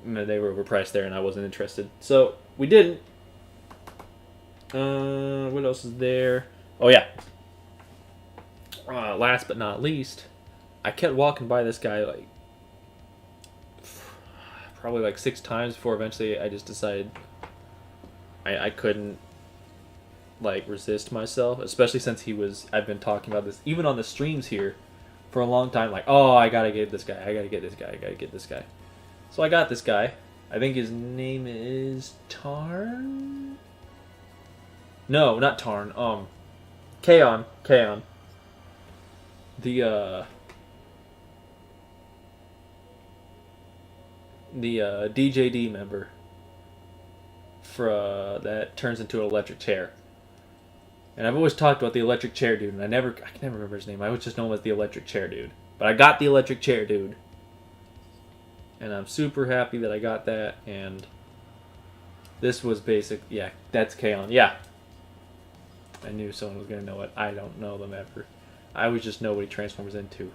[SPEAKER 1] they were overpriced there, and I wasn't interested. So we didn't. What else is there? Oh yeah. Last but not least, I kept walking by this guy like probably like 6 times before eventually I just decided I couldn't like resist myself, especially since I've been talking about this even on the streams here for a long time, like, oh, I gotta get this guy, I gotta get this guy, I gotta get this guy. So I got this guy. I think his name is Tarn? No, not Tarn. Kaon. The DJD member for that turns into an electric chair. And I've always talked about the electric chair dude, and I can never remember his name. I always just know him as the electric chair dude. But I got the electric chair dude. And I'm super happy that I got that, and this was yeah, that's Kaon. Yeah. I knew someone was going to know it. I don't know them ever. I always just know what he transforms into.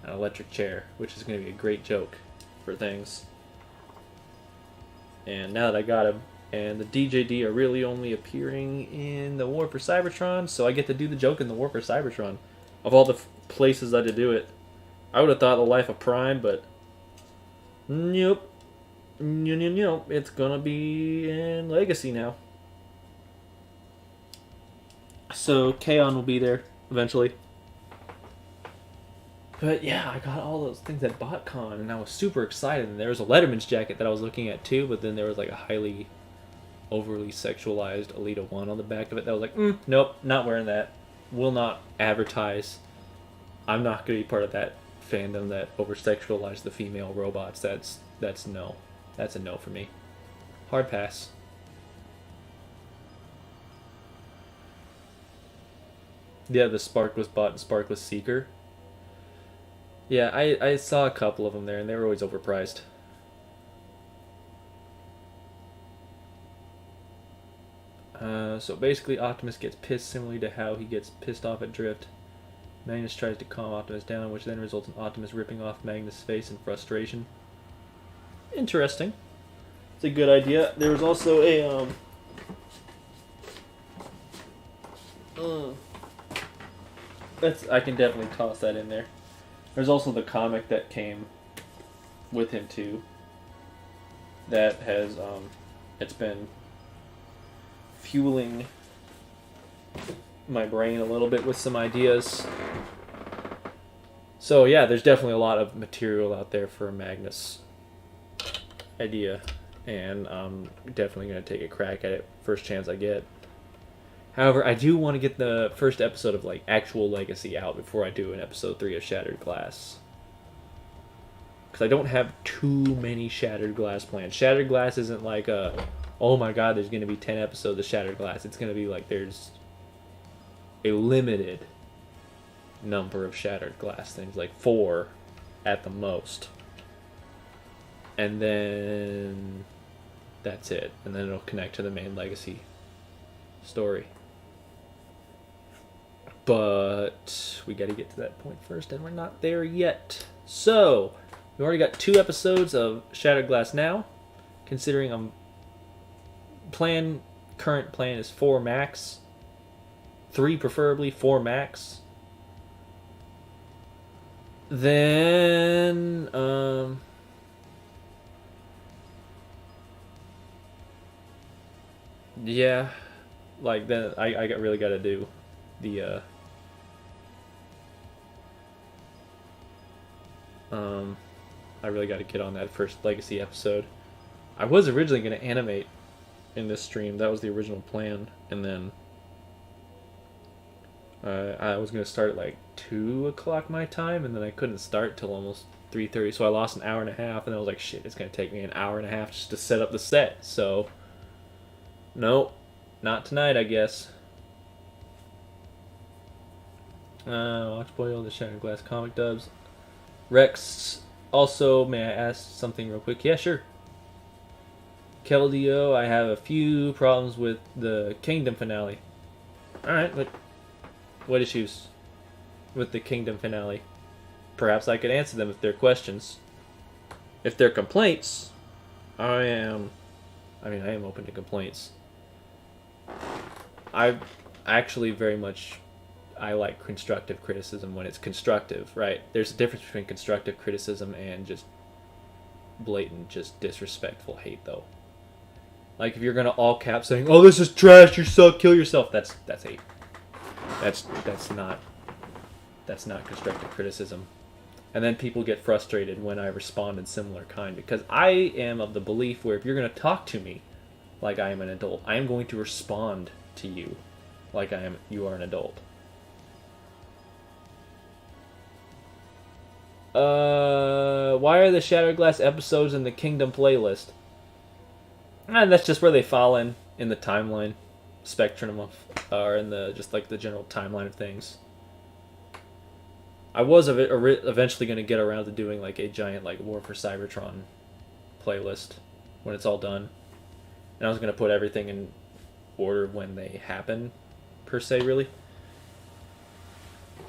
[SPEAKER 1] An electric chair, which is going to be a great joke for things. And now that I got him, and the DJD are really only appearing in the War for Cybertron, so I get to do the joke in the War for Cybertron. Of all the places I had to do it, I would have thought the Life of Prime, but nope. It's gonna be in Legacy now. So Kaon will be there eventually. But yeah, I got all those things at Botcon, and I was super excited. And there was a Letterman's jacket that I was looking at too, but then there was like a highly overly sexualized Alita 1 on the back of it that was like, nope, not wearing that. Will not advertise. I'm not going to be part of that fandom that over-sexualized the female robots. That's no. That's a no for me. Hard pass. Yeah, the Sparkless Bot and Sparkless Seeker. Yeah, I saw a couple of them there, and they were always overpriced. So basically, Optimus gets pissed similarly to how he gets pissed off at Drift. Magnus tries to calm Optimus down, which then results in Optimus ripping off Magnus' face in frustration. Interesting. It's a good idea. There was also a I can definitely toss that in there. There's also the comic that came with him too. That has it's been fueling my brain a little bit with some ideas. So yeah, there's definitely a lot of material out there for a Magnus idea, and I'm definitely going to take a crack at it first chance I get. However, I do want to get the first episode of like actual Legacy out before I do an episode 3 of Shattered Glass. Because I don't have too many Shattered Glass plans. Shattered Glass isn't like oh my god, there's going to be 10 episodes of Shattered Glass. It's going to be like there's a limited number of Shattered Glass things, like 4 at the most. And then that's it. And then it'll connect to the main Legacy story. But we got to get to that point first, and we're not there yet. So, we already got 2 episodes of Shattered Glass now, considering current plan is 4 max. 3 preferably, 4 max. Then, yeah, like then I really got to do the I really got to get on that first Legacy episode. I was originally going to animate in this stream. That was the original plan, and then I was gonna start at like 2 o'clock my time, and then I couldn't start till almost 3:30, so I lost an hour and a half, and I was like, shit, it's gonna take me an hour and a half just to set up the set. So, nope, not tonight, I guess. Watch Boyle, the Shattered Glass comic dubs. Rex, also, may I ask something real quick? Yeah, sure. Keldio, I have a few problems with the Kingdom finale. Alright, what issues with the Kingdom finale? Perhaps I could answer them if they're questions. If they're complaints, I am open to complaints. I actually very much, I like constructive criticism when it's constructive, right? There's a difference between constructive criticism and just blatant, just disrespectful hate, though. Like, if you're gonna all cap saying, "Oh, this is trash, you suck, kill yourself," that's hate. That's not constructive criticism. And then people get frustrated when I respond in similar kind, because I am of the belief where if you're gonna talk to me like I am an adult, I am going to respond to you like you are an adult. Why are the Shattered Glass episodes in the Kingdom playlist? And that's just where they fall in the timeline spectrum of, or in the just like the general timeline of things. I was eventually going to get around to doing like a giant like War for Cybertron playlist when it's all done, and I was going to put everything in order when they happen, per se, really.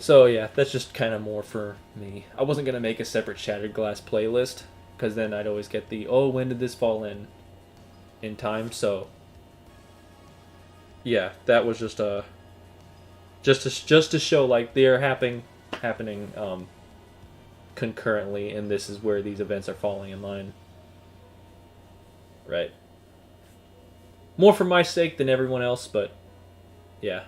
[SPEAKER 1] So yeah, that's just kind of more for me. I wasn't going to make a separate Shattered Glass playlist, because then I'd always get the, oh, when did this fall in time? So yeah, that was just to show like they're happening concurrently, and this is where these events are falling in line, right? More for my sake than everyone else, but yeah.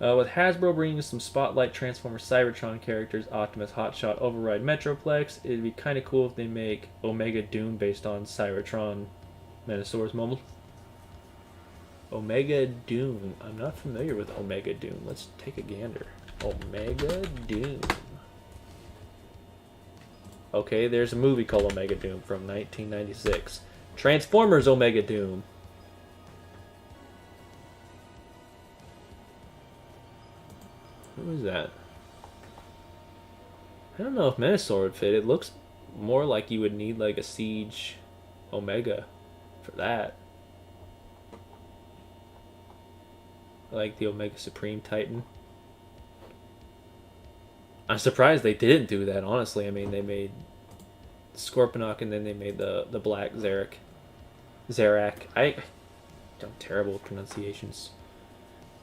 [SPEAKER 1] With Hasbro bringing some Spotlight Transformer Cybertron characters, Optimus, Hotshot, Override, Metroplex, it'd be kind of cool if they make Omega Doom based on Cybertron Menosaur's moment. Omega Doom. I'm not familiar with Omega Doom. Let's take a gander. Omega Doom. Okay, there's a movie called Omega Doom from 1996. Transformers Omega Doom. Who is that? I don't know if Menosaur would fit. It looks more like you would need like a Siege Omega for that. Like the Omega Supreme Titan. I'm surprised they didn't do that, honestly. I mean, they made Scorponok and then they made the Black Zarak. I'm terrible with pronunciations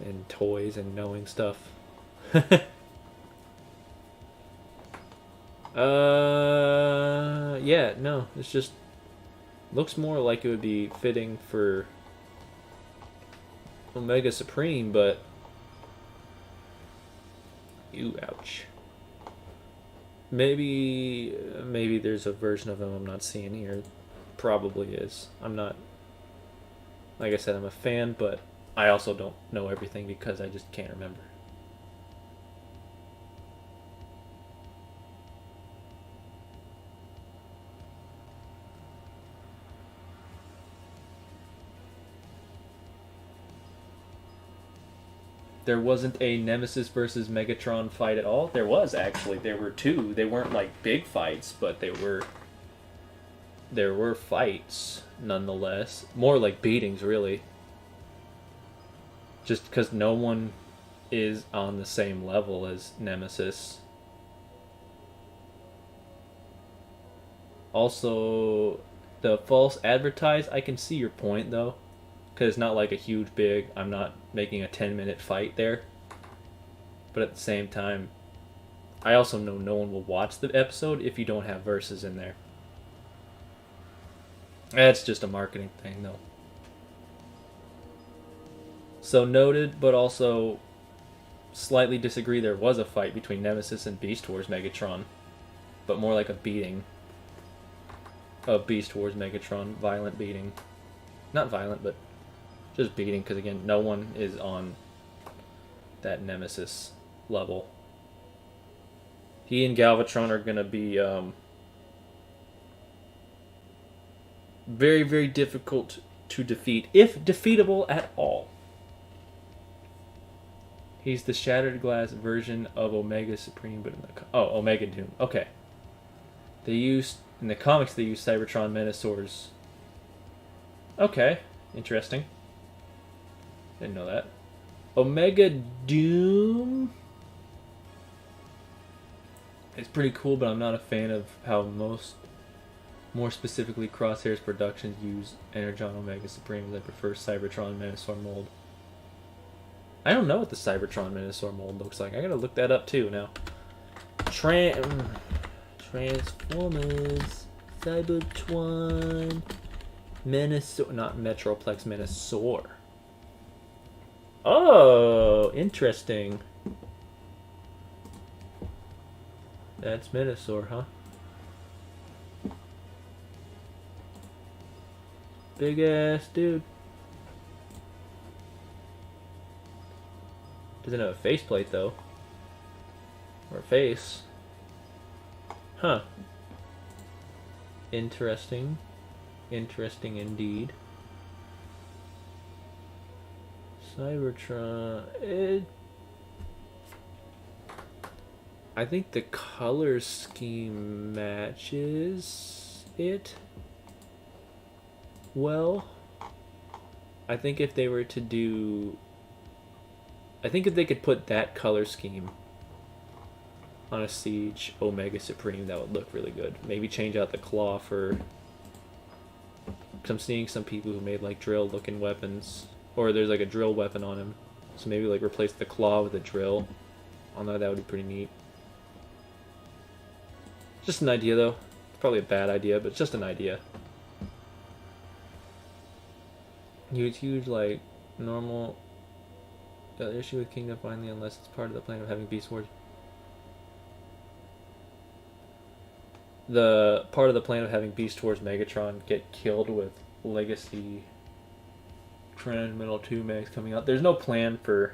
[SPEAKER 1] and toys and knowing stuff. Yeah, no, it's just looks more like it would be fitting for Omega Supreme, but ouch. Maybe there's a version of him I'm not seeing here. Probably is. I'm not, like I said, I'm a fan, but I also don't know everything because I just can't remember. There wasn't a Nemesis versus Megatron fight at all. There was, actually. There were two. They weren't like big fights, but there were fights nonetheless. More like beatings, really. Just because no one is on the same level as Nemesis. Also, the false advertise, I can see your point, though. Because it's not like a huge big, I'm not making a 10-minute fight there. But at the same time, I also know no one will watch the episode if you don't have verses in there. That's just a marketing thing, though. So noted, but also slightly disagree. There was a fight between Nemesis and Beast Wars Megatron. But more like a beating of Beast Wars Megatron. Violent beating. Not violent, but Just beating, because again, no one is on that Nemesis level. He and Galvatron are going to be very, very difficult to defeat, if defeatable at all. He's the Shattered Glass version of Omega Supreme, but in the Omega Doom. Okay. They used in the comics. They use Cybertron Menasors. Okay, interesting. Didn't know that. Omega Doom. It's pretty cool, but I'm not a fan of how more specifically Crosshair's productions use Energon Omega Supreme. I prefer Cybertron Menasor mold. I don't know what the Cybertron Menasor mold looks like. I gotta look that up too now. Transformers. Cybertron. Menasor. Not Metroplex, Menasor. Oh, interesting. That's Menasor, huh? Big ass dude. Doesn't have a faceplate though. Or a face. Huh. Interesting. Interesting indeed. Cybertron. I think the color scheme matches it well. I think if they were to do... I think if they could put that color scheme on a Siege Omega Supreme, that would look really good. Maybe change out the claw for... Because I'm seeing some people who made like drill looking weapons. Or there's like a drill weapon on him. So maybe like replace the claw with a drill. I don't know, that would be pretty neat. Just an idea though. It's probably a bad idea, but it's just an idea. Huge like normal issue with Kingdom finally, unless it's part of the plan of having Beast Wars. The part of the plan of having Beast Wars Megatron get killed with Legacy Transmetal 2 Megs coming out. There's no plan for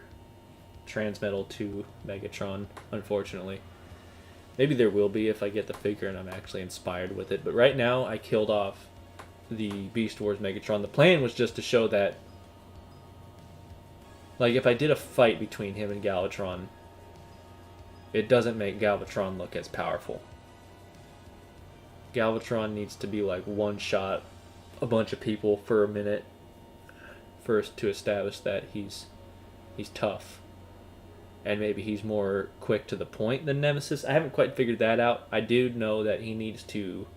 [SPEAKER 1] Transmetal 2 Megatron, unfortunately. Maybe there will be if I get the figure and I'm actually inspired with it. But right now, I killed off the Beast Wars Megatron. The plan was just to show that, like, if I did a fight between him and Galvatron, it doesn't make Galvatron look as powerful. Galvatron needs to be like one-shot a bunch of people for a minute first to establish that he's tough. And maybe he's more quick to the point than Nemesis. I haven't quite figured that out. I do know that he needs to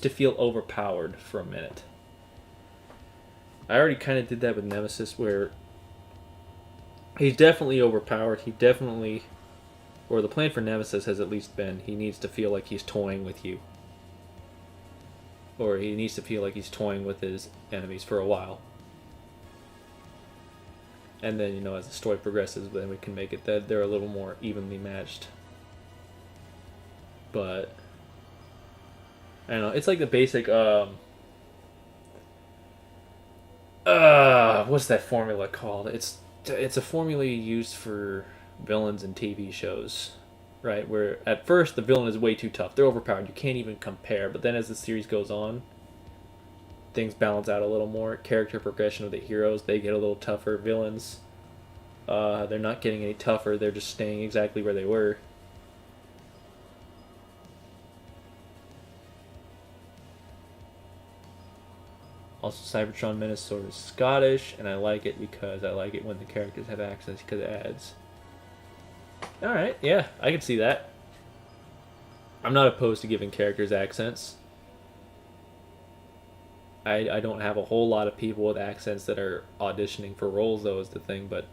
[SPEAKER 1] feel overpowered for a minute. I already kind of did that with Nemesis, where he's definitely overpowered. He definitely, or the plan for Nemesis has at least been, he needs to feel like he's toying with you. Or he needs to feel like he's toying with his enemies for a while. And then, you know, as the story progresses, then we can make it that they're a little more evenly matched. But I don't know. It's like the basic, what's that formula called? It's a formula used for villains in TV shows, right? Where at first the villain is way too tough. They're overpowered. You can't even compare. But then as the series goes on, things balance out a little more. Character progression of the heroes, they get a little tougher. Villains, they're not getting any tougher. They're just staying exactly where they were. Also, Cybertron Menasor is Scottish, and I like it because I like it when the characters have accents because it adds. Alright, yeah, I can see that. I'm not opposed to giving characters accents. I don't have a whole lot of people with accents that are auditioning for roles, though, is the thing, but,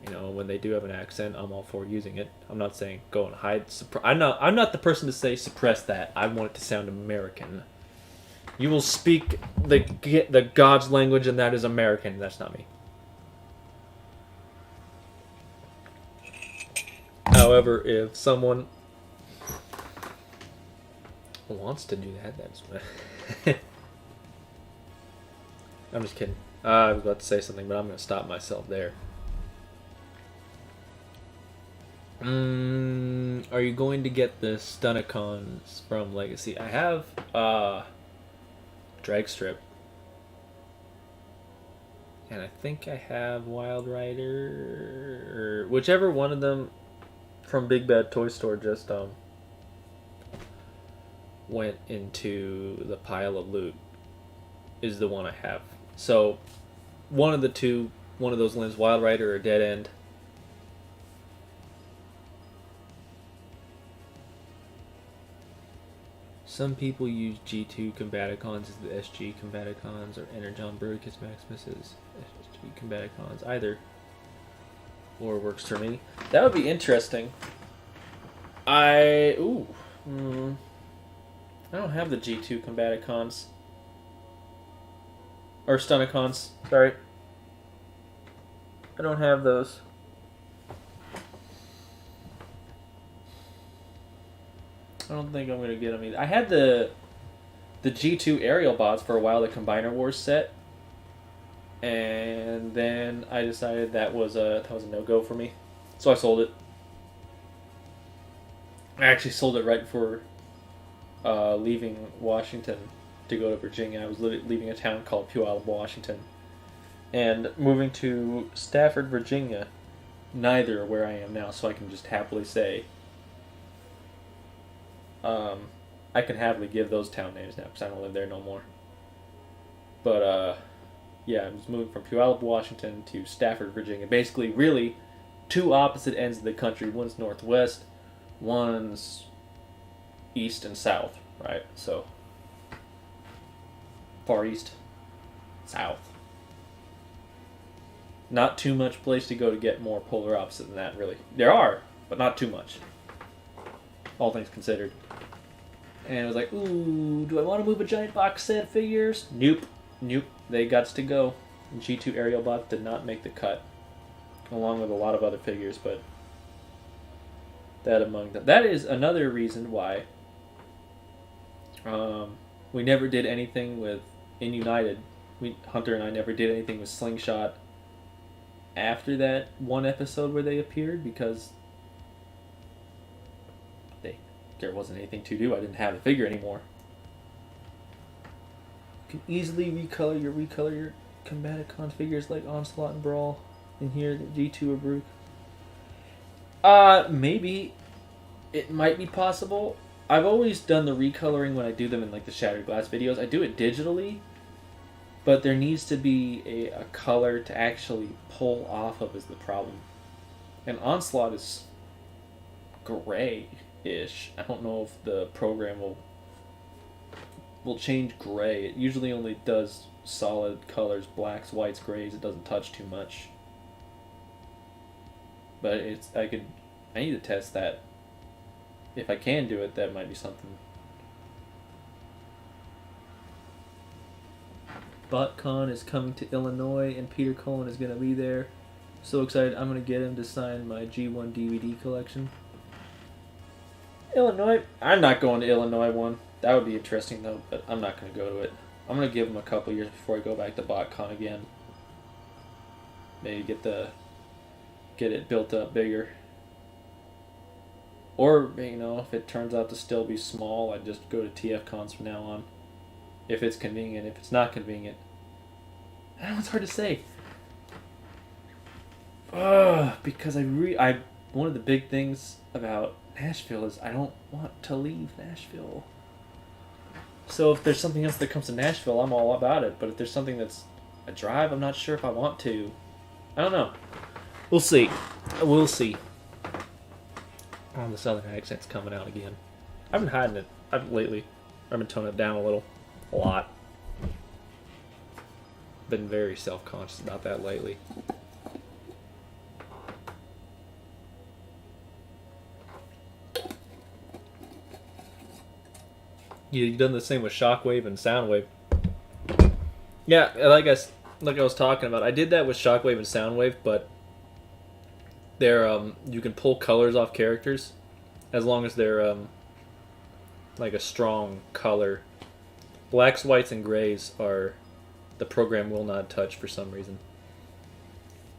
[SPEAKER 1] you know, when they do have an accent, I'm all for using it. I'm not saying go and hide. I'm not the person to say suppress that. I want it to sound American. You will speak the God's language, and that is American. That's not me. However, if someone wants to do that, that's... I'm just kidding. I was about to say something, but I'm going to stop myself there. Are you going to get the Stunicons from Legacy? I have Drag Strip. And I think I have Wild Rider, or whichever one of them from Big Bad Toy Store just went into the pile of loot is the one I have. So one of the two, one of those limbs, Wild Rider or Dead End. Some people use G2 Combaticons as the SG Combaticons or Energon Bruticus Maximus as SG Combaticons. Either or works for me. That would be interesting. I don't have the G2 Combaticons. Or Stunicons, sorry. I don't have those. I don't think I'm going to get them either. I had the G2 aerial bots for a while, the Combiner Wars set. And then I decided that was a no-go for me. So I sold it. I actually sold it right before leaving Washington to go to Virginia. I was leaving a town called Puyallup, Washington. And moving to Stafford, Virginia. Neither are where I am now, so I can just happily say... I can happily give those town names now because I don't live there no more. But, yeah, I was moving from Puyallup, Washington to Stafford, Virginia. Basically, really, two opposite ends of the country. One's northwest, one's east and south, right? So, far east, south. Not too much place to go to get more polar opposite than that, really. There are, but not too much. All things considered. And I was like, ooh, do I want to move a giant box set of figures? Nope. They got to go. G2 aerial bots did not make the cut. Along with a lot of other figures, but that among them. That is another reason why we never did anything with, in United, Hunter and I never did anything with Slingshot after that one episode where they appeared, because there wasn't anything to do. I didn't have the figure anymore. You can easily recolor your Combaticon figures like Onslaught and Brawl in here, the G2 or Brook. Maybe it might be possible. I've always done the recoloring when I do them in like the Shattered Glass videos. I do it digitally, but there needs to be a color to actually pull off of is the problem. And Onslaught is gray-ish. I don't know if the program will change gray. It usually only does solid colors, blacks, whites, grays. It doesn't touch too much. But I need to test that. If I can do it, that might be something. Botcon is coming to Illinois, and Peter Cullen is going to be there. So excited. I'm going to get him to sign my G1 DVD collection. Illinois? I'm not going to Illinois one. That would be interesting, though, but I'm not going to go to it. I'm going to give him a couple years before I go back to Botcon again. Maybe get it built up bigger. Or, if it turns out to still be small, I'd just go to TF Cons from now on. If it's convenient. If it's not convenient, I know it's hard to say. Because one of the big things about Nashville is I don't want to leave Nashville. So if there's something else that comes to Nashville, I'm all about it. But if there's something that's a drive, I'm not sure if I want to. I don't know. We'll see. We'll see. Oh, the southern accent's coming out again. I've been hiding it lately. I've been toning it down a lot. Been very self-conscious about that lately. You've done the same with Shockwave and Soundwave. Yeah, like I was talking about, I did that with Shockwave and Soundwave, but they're you can pull colors off characters as long as they're like a strong color. Blacks, whites, and grays are the program will not touch for some reason.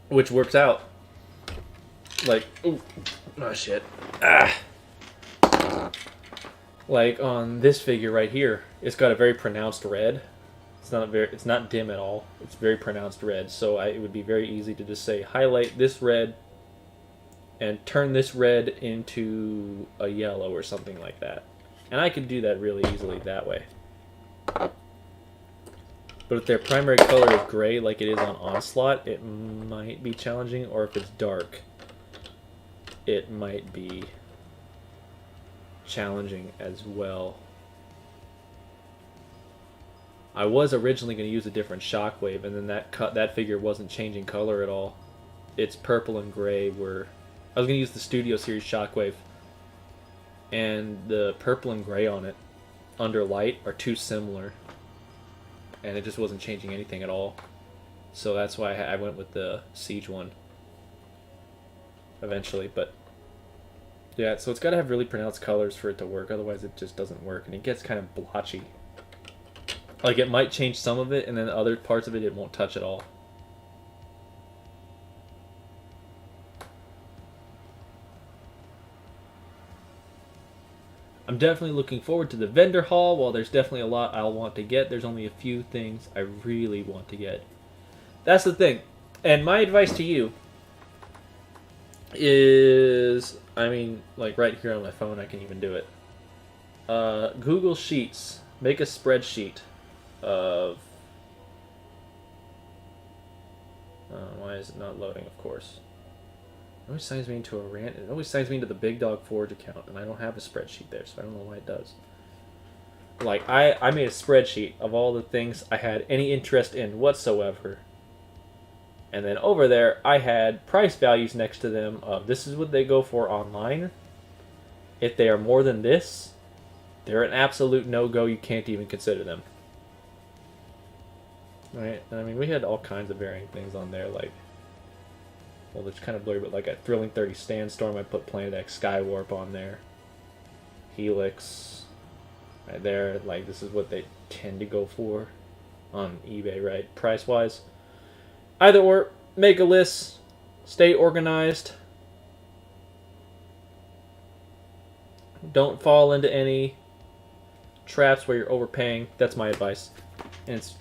[SPEAKER 1] Which works out. Like, ooh, oh shit. Ah. Like on this figure right here, it's got a very pronounced red. It's not dim at all. It's very pronounced red. So it would be very easy to just say highlight this red and turn this red into a yellow or something like that. And I could do that really easily that way. But if their primary color is gray like it is on Onslaught, it might be challenging, or if it's dark, it might be challenging as well. I was originally going to use a different Shockwave, and then that figure wasn't changing color at all. It's purple and gray. I was going to use the Studio Series Shockwave, and the purple and gray on it under light are too similar, and it just wasn't changing anything at all. So that's why I went with the Siege one eventually. But yeah, so it's got to have really pronounced colors for it to work, otherwise it just doesn't work, and it gets kind of blotchy. Like, it might change some of it, and then other parts of it won't touch at all. I'm definitely looking forward to the vendor hall. While there's definitely a lot I'll want to get, there's only a few things I really want to get. That's the thing. And my advice to you is, I mean, like right here on my phone, I can even do it. Google Sheets. Make a spreadsheet of... why is it not loading, of course? It always signs me into a rant. It always signs me into the Big Dog Forge account, and I don't have a spreadsheet there, so I don't know why it does. Like, I made a spreadsheet of all the things I had any interest in whatsoever. And then over there, I had price values next to them of this is what they go for online. If they are more than this, they're an absolute no-go. You can't even consider them. Right? I mean, we had all kinds of varying things on there, like... Well, it's kind of blurry, but like a Thrilling 30 Sandstorm, I put Planet X Skywarp on there. Helix. Right there, like this is what they tend to go for on eBay, right? Price-wise. Either or, make a list, stay organized. Don't fall into any traps where you're overpaying. That's my advice. And it's...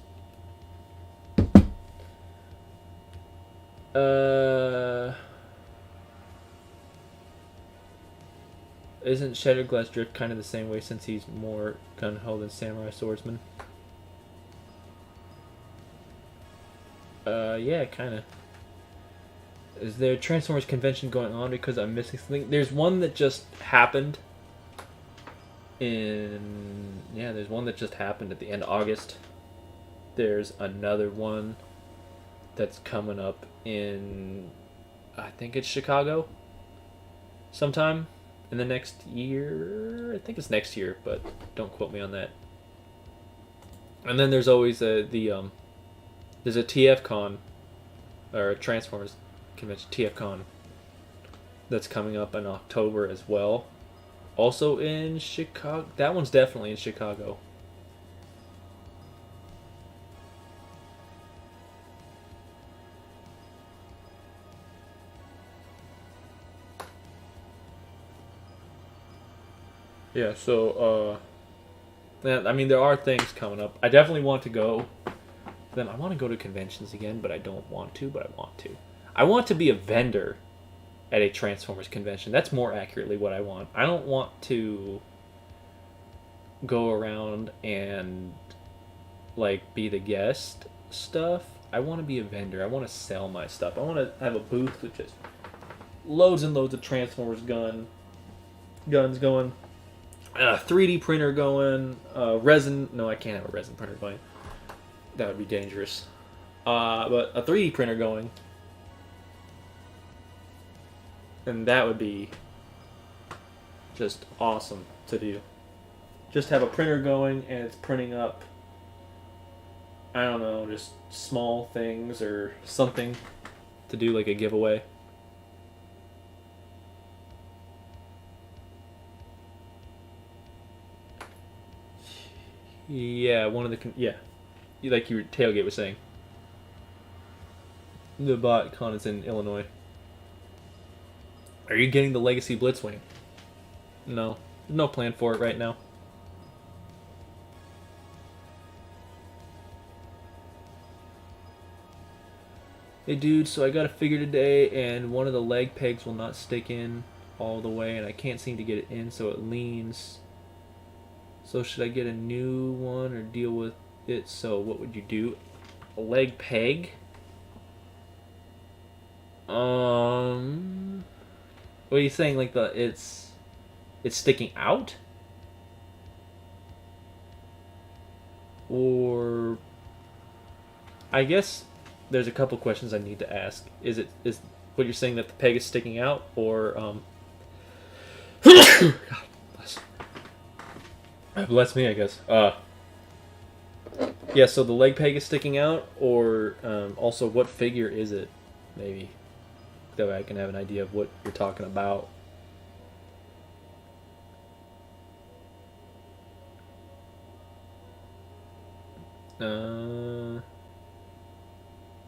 [SPEAKER 1] Isn't Shattered Glass Drift kind of the same way since he's more gun-ho than Samurai Swordsman? Yeah, kind of. Is there a Transformers convention going on because I'm missing something? There's one that just happened there's one that just happened at the end of August. There's another one that's coming up in, I think it's Chicago sometime in the next year. I think it's next year, but don't quote me on that. And then there's always there's a TFCon, or a Transformers convention, TFCon, that's coming up in October as well. Also in Chicago. That one's definitely in Chicago. Yeah, so, I mean, there are things coming up. I definitely want to go. Then I want to go to conventions again, but I don't want to, but I want to. I want to be a vendor at a Transformers convention. That's more accurately what I want. I don't want to go around and, like, be the guest stuff. I want to be a vendor. I want to sell my stuff. I want to have a booth with just loads and loads of Transformers guns going. 3D printer going, resin. No, I can't have a resin printer going. That would be dangerous. But a 3D printer going, and that would be just awesome to do. Just have a printer going and it's printing up, I don't know, just small things or something to do like a giveaway. Yeah, yeah. like your tailgate was saying. The Botcon is in Illinois. Are you getting the Legacy Blitzwing? No. No plan for it right now. Hey dude, so I got a figure today and one of the leg pegs will not stick in all the way and I can't seem to get it in so it leans. So should I get a new one or deal with it? So what would you do? A leg peg? What are you saying? Like it's sticking out? Or I guess there's a couple questions I need to ask. Is what you're saying that the peg is sticking out, or God bless me, I guess. Yeah. So the leg peg is sticking out, or also what figure is it? Maybe that way I can have an idea of what you're talking about.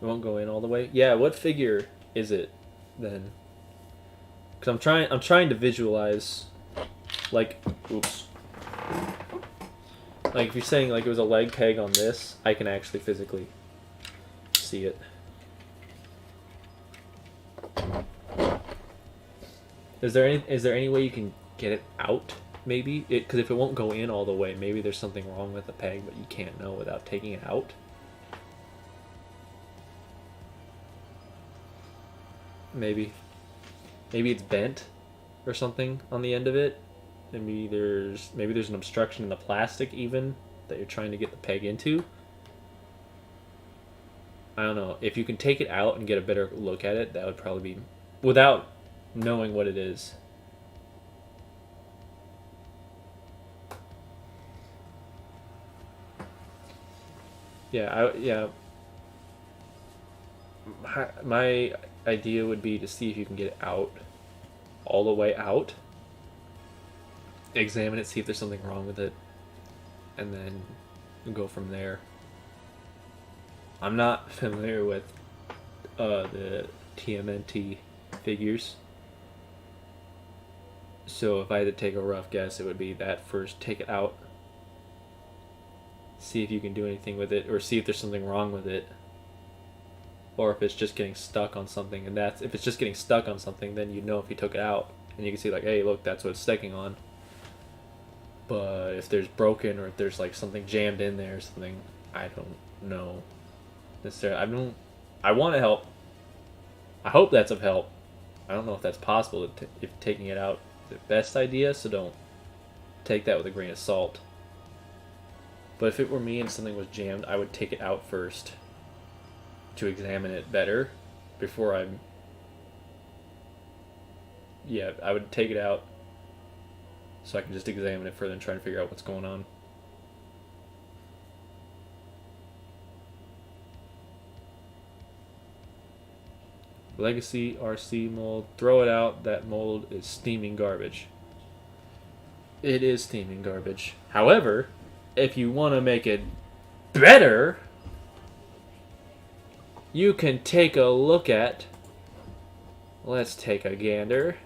[SPEAKER 1] It won't go in all the way. Yeah, what figure is it then? Because I'm trying to visualize, like, oops. Like if you're saying like it was a leg peg on this, I can actually physically see it. Is there any way you can get it out? Maybe because if it won't go in all the way, maybe there's something wrong with the peg, but you can't know without taking it out. Maybe it's bent or something on the end of it. Maybe there's an obstruction in the plastic even that you're trying to get the peg into. I don't know. If you can take it out and get a better look at it, that would probably be without knowing what it is. Yeah. My idea would be to see if you can get it out, all the way out. Examine it, see if there's something wrong with it, and then go from there. I'm not familiar with the TMNT figures, so if I had to take a rough guess, it would be that first. Take it out, see if you can do anything with it, or see if there's something wrong with it, or if it's just getting stuck on something. And that's if it's just getting stuck on something, then you know if you took it out, and you can see like, hey, look, that's what it's sticking on. But if there's broken or if there's like something jammed in there or something, I don't know necessarily. I want to help. I hope that's of help. I don't know if that's possible. If taking it out is the best idea, so don't take that with a grain of salt. But if it were me and something was jammed, I would take it out first to examine it better before I would take it out so I can just examine it further and try to figure out what's going on. Legacy RC mold. Throw it out. That mold is steaming garbage. It is steaming garbage. However, if you want to make it better, you can take a look at... Let's take a gander.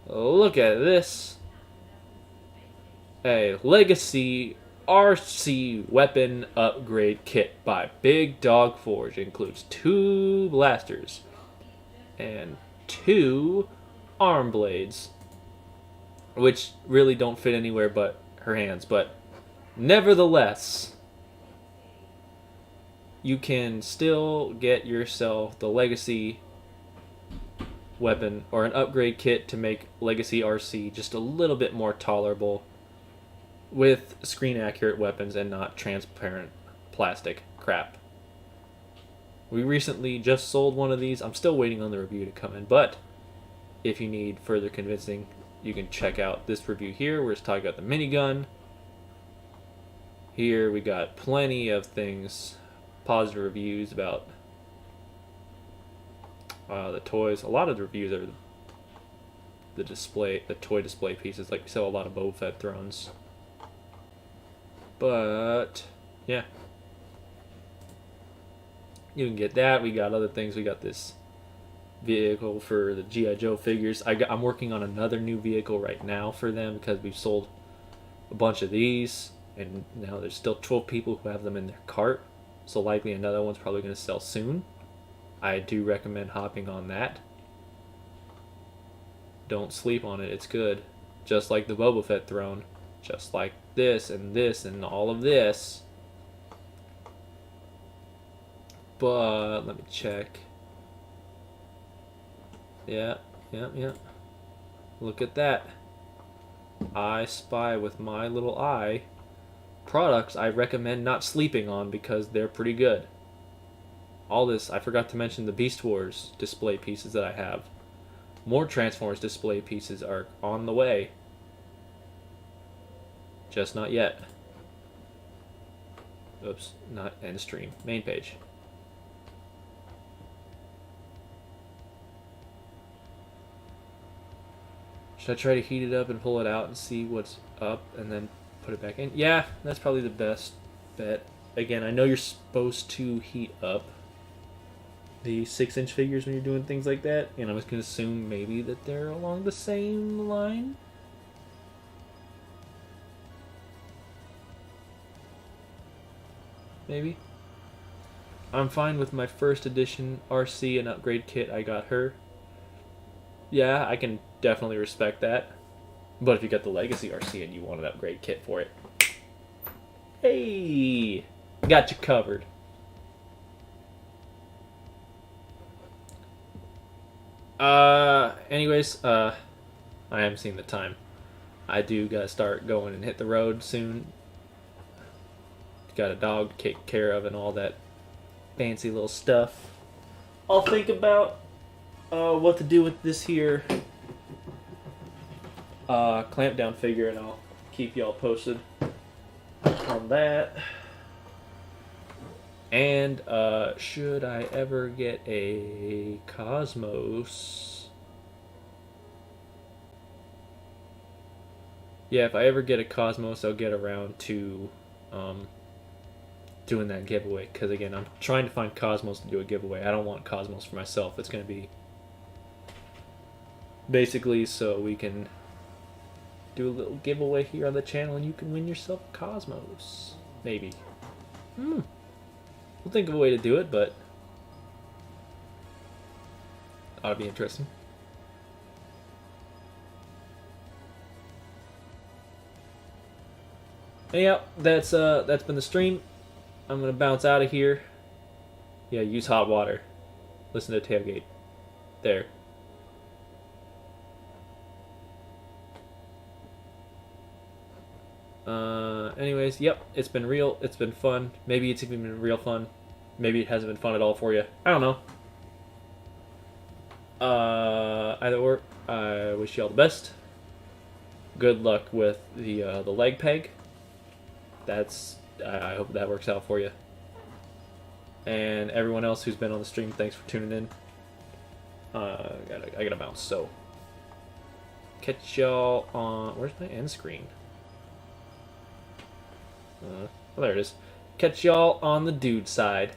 [SPEAKER 1] Look at this. A Legacy RC weapon upgrade kit by Big Dog Forge. It includes 2 blasters and 2 arm blades, which really don't fit anywhere but her hands. But nevertheless, you can still get yourself the Legacy weapon or an upgrade kit to make Legacy RC just a little bit more tolerable with screen accurate weapons and not transparent plastic crap. We recently just sold one of these. I'm still waiting on the review to come in, but if you need further convincing, you can check out this review here where it's talking about the minigun. Here we got plenty of things, positive reviews about the toys. A lot of the reviews are the toy display pieces. Like we sell a lot of Boba Fett thrones. But yeah, you can get that. We got other things. We got this vehicle for the G.I. Joe figures. I'm working on another new vehicle right now for them because we've sold a bunch of these, and now there's still 12 people who have them in their cart. So likely another one's probably going to sell soon. I do recommend hopping on that. Don't sleep on it. It's good. Just like the Boba Fett throne. Just like this and all of this. But let me check. Yeah. Look at that. I spy with my little eye products I recommend not sleeping on because they're pretty good. All this, I forgot to mention the Beast Wars display pieces that I have. More Transformers display pieces are on the way. Just not yet. Oops, not end stream. Main page. Should I try to heat it up and pull it out and see what's up and then put it back in? Yeah, that's probably the best bet. Again, I know you're supposed to heat up the 6-inch figures when you're doing things like that, and I was going to assume maybe that they're along the same line. Maybe. I'm fine with my first edition RC and upgrade kit. I got her. Yeah, I can definitely respect that. But if you got the Legacy RC and you want an upgrade kit for it, hey, got you covered. Anyways, I haven't seen the time. I do gotta start going and hit the road soon. Got a dog to take care of and all that fancy little stuff. I'll think about what to do with this here clamp down figure, and I'll keep y'all posted on that. And should I ever get a Cosmos? Yeah, if I ever get a Cosmos, I'll get around to doing that giveaway. Because again, I'm trying to find Cosmos to do a giveaway. I don't want Cosmos for myself. It's going to be basically so we can do a little giveaway here on the channel and you can win yourself a Cosmos. Maybe. We'll think of a way to do it, but ought to be interesting. Yeah, that's been the stream. I'm gonna bounce out of here. Yeah, use hot water. Listen to Tailgate. There. Anyways, yep, it's been real. It's been fun. Maybe it's even been real fun. Maybe it hasn't been fun at all for you. I don't know. Either or, I wish you all the best. Good luck with the leg peg. I hope that works out for you. And everyone else who's been on the stream, thanks for tuning in. I gotta bounce. So catch y'all on. Where's my end screen? Well, there it is. Catch y'all on the dude side.